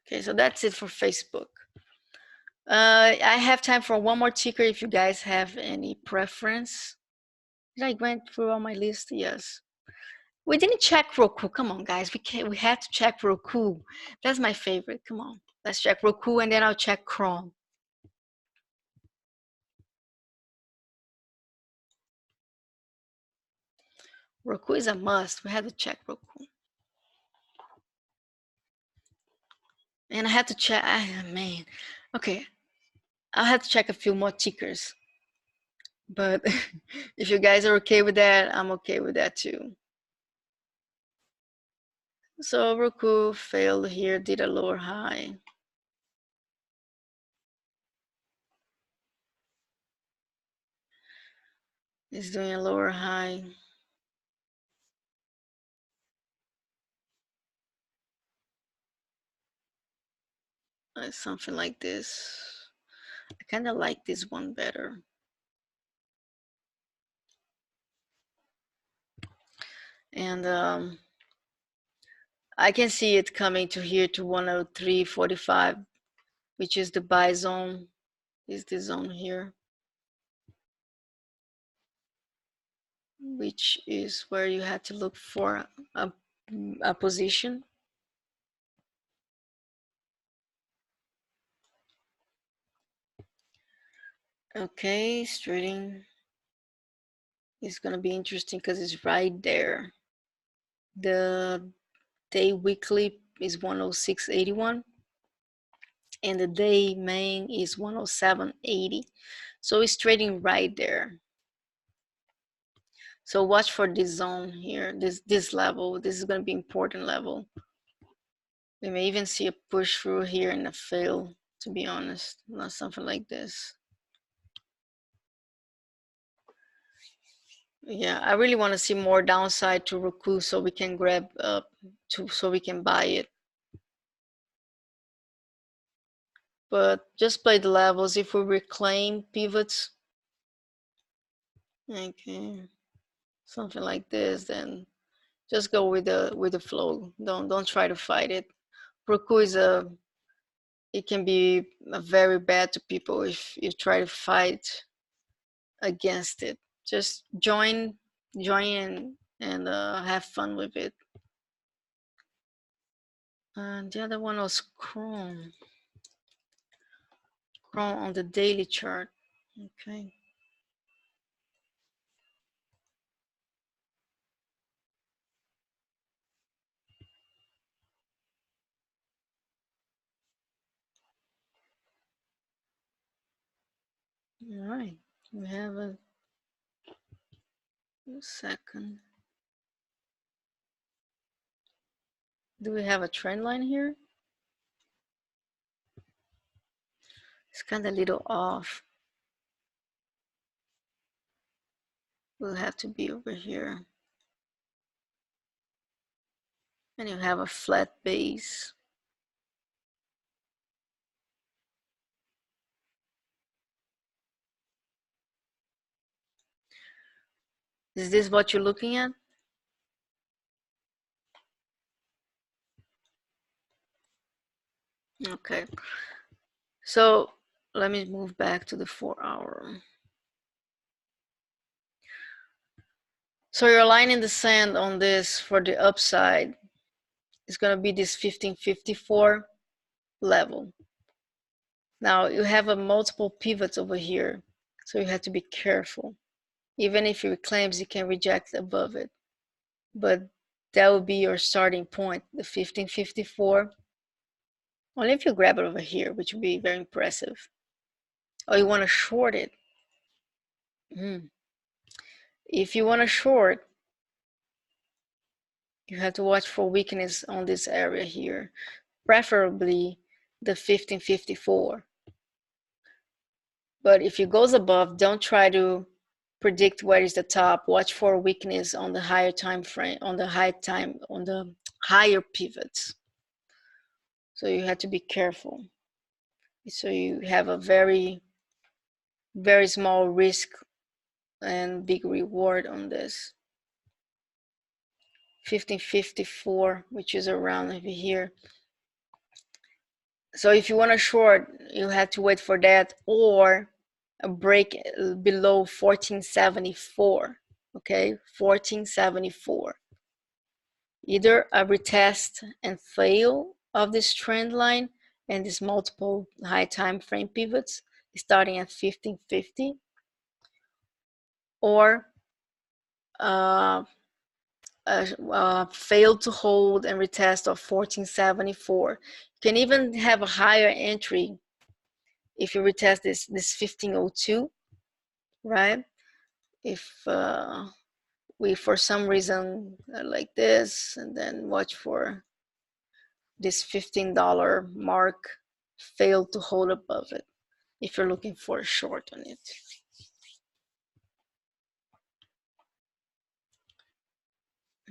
Okay, so that's it for Facebook. I have time for one more ticker if you guys have any preference. Did I went through all my list? Yes. We didn't check ROKU. Come on, guys. We had to check ROKU. That's my favorite. Come on. Let's check ROKU and then I'll check CRON. ROKU is a must. We had to check ROKU. And I had to check, man. Okay. I'll have to check a few more tickers. But if you guys are okay with that, I'm okay with that too. So ROKU failed here, did a lower high. It's doing a lower high. Something like this. I kind of like this one better. And I can see it coming to here to 103.45, which is the buy zone. Is the zone here, which is where you had to look for a position. Okay, trading is gonna be interesting because it's right there. The day weekly is 106.81 and the day main is 107.80. So it's trading right there. So watch for this zone here, this level. This is going to be important level. We may even see a push through here and a fail, to be honest, not something like this. Yeah, I really want to see more downside to ROKU so we can grab up so we can buy it. But just play the levels. If we reclaim pivots, okay, something like this, then just go with the flow. Don't try to fight it. ROKU is it can be very bad to people if you try to fight against it. Just join in and have fun with it. And the other one was CRON on the daily chart. Okay. All right. We have a second. Do we have a trend line here? It's kind of a little off. We'll have to be over here. And you have a flat base. Is this what you're looking at? Okay. So let me move back to the 4-hour. So your line in the sand on this for the upside is going to be this 1554 level. Now you have a multiple pivots over here, so you have to be careful. Even if it reclaims, you can reject above it, but that would be your starting point, the 1554. Only if you grab it over here, which would be very impressive. Or you want to short it. If you want to short, you have to watch for weakness on this area here, preferably the 1554. But if it goes above, don't try to predict where is the top. Watch for weakness on the higher time frame, on the higher pivots. So you have to be careful. So you have a very, very small risk and big reward on this. 1554, which is around over here. So if you want to short, you have to wait for that, or a break below 1474. Okay, 1474. Either a retest and fail of this trend line and these multiple high time frame pivots starting at 1550, or failed to hold and retest of 1474. You can even have a higher entry if you retest this 1502, right? If we for some reason like this, and then watch for this $15 mark, failed to hold above it, if you're looking for a short on it.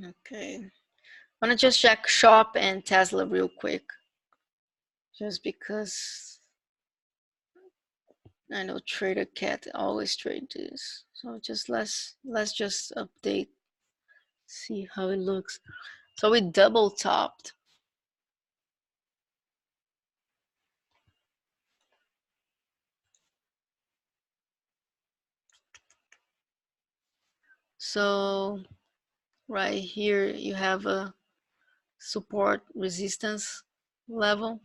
Okay, I'm gonna just check Shop and Tesla real quick, just because I know Trader Cat always trade this. So just let's just update, see how it looks. So we double topped. So right here you have a support resistance level.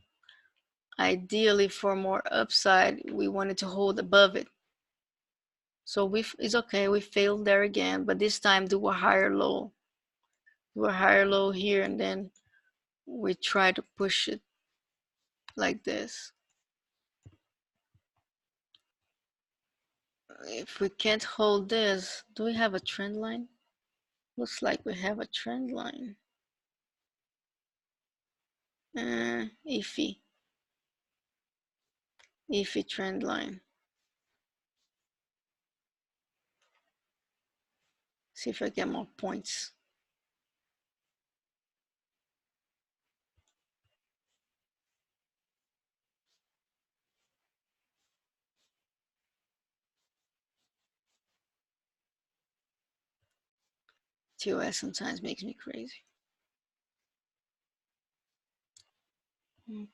Ideally, for more upside, we wanted to hold above it. So it's okay, we failed there again, but this time do a higher low. Do a higher low here, and then we try to push it like this. If we can't hold this, do we have a trend line? Looks like we have a trend line. Iffy trend line. See if I get more points. TOS sometimes makes me crazy.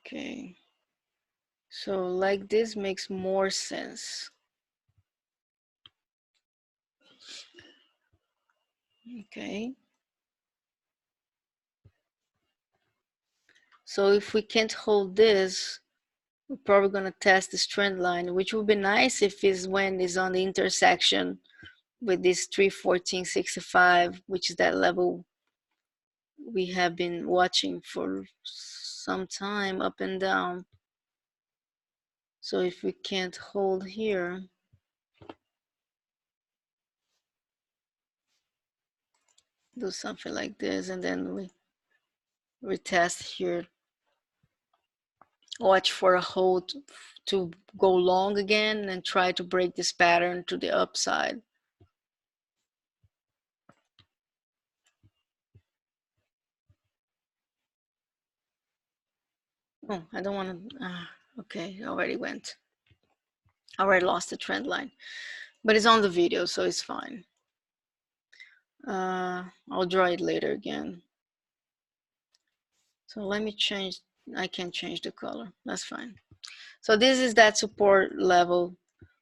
Okay. So like this makes more sense. Okay. So if we can't hold this, we're probably going to test this trend line, which would be nice if it's when it's on the intersection with this 314.65, which is that level we have been watching for some time, up and down. So if we can't hold here, do something like this, and then we retest here. Watch for a hold to go long again and try to break this pattern to the upside. Oh, I don't want to, okay, it already went. I already lost the trend line, but it's on the video, so it's fine. I'll draw it later again. So let me change, I can change the color, that's fine. So this is that support level.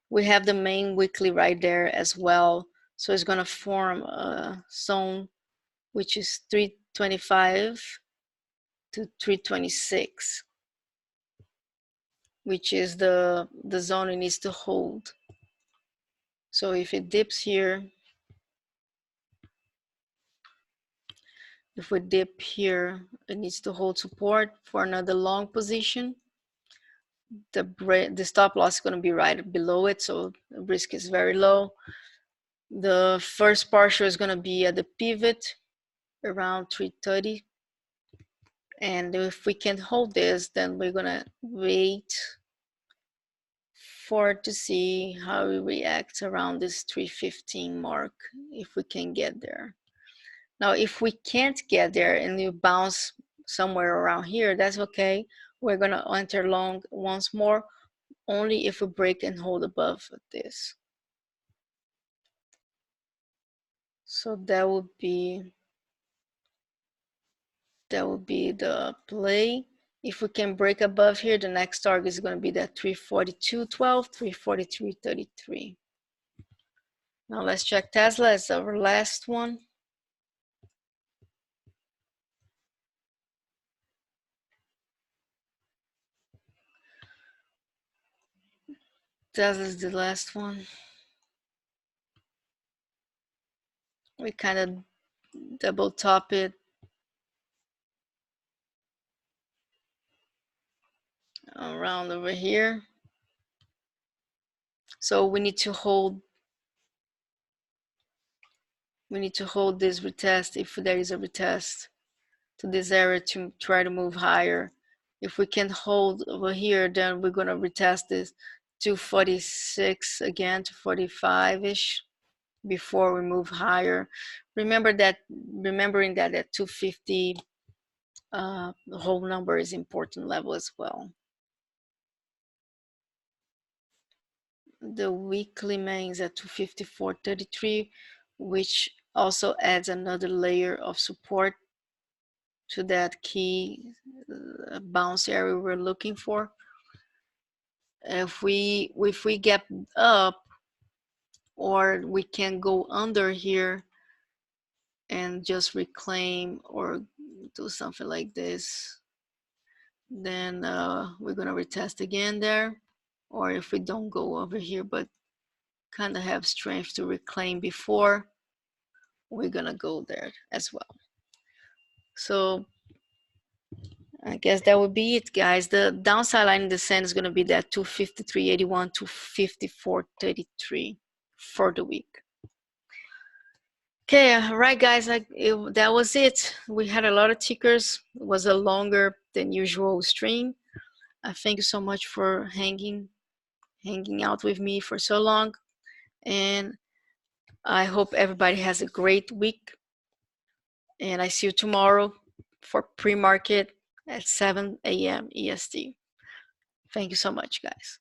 We have the main weekly right there as well. So it's gonna form a zone, which is 325 to 326, which is the zone it needs to hold. So if it dips here, if we dip here, it needs to hold support for another long position. The stop loss is going to be right below it, so the risk is very low. The first partial is going to be at the pivot around 330. And if we can't hold this, then we're going to wait for to see how we react around this 315 mark, if we can get there. Now, if we can't get there and you bounce somewhere around here, that's okay. we're gonna enter long once more, only if we break and hold above this. So that would be the play. If we can break above here, the next target is going to be that 342.12, 343.33. Now let's check Tesla as our last one. Tesla is the last one. We kind of double top it around over here. So we need to hold this retest if there is a retest to this area to try to move higher. If we can hold over here, then we're going to retest this 246 again to 45-ish before we move higher. Remembering that at 250 the whole number is important level as well. The weekly mains at 254.33, which also adds another layer of support to that key bounce area we're looking for. If we get up, or we can go under here and just reclaim or do something like this, then we're gonna retest again there. Or if we don't go over here but kind of have strength to reclaim before, we're gonna go there as well. So I guess that would be it, guys. The downside line in the sand is going to be that 253.81 to 54.33 for the week. Okay, all right, guys. That was it. We had a lot of tickers. It was a longer than usual stream. I thank you so much for hanging out with me for so long, and I hope everybody has a great week. And I see you tomorrow for pre-market at 7 a.m. EST. Thank you so much, guys.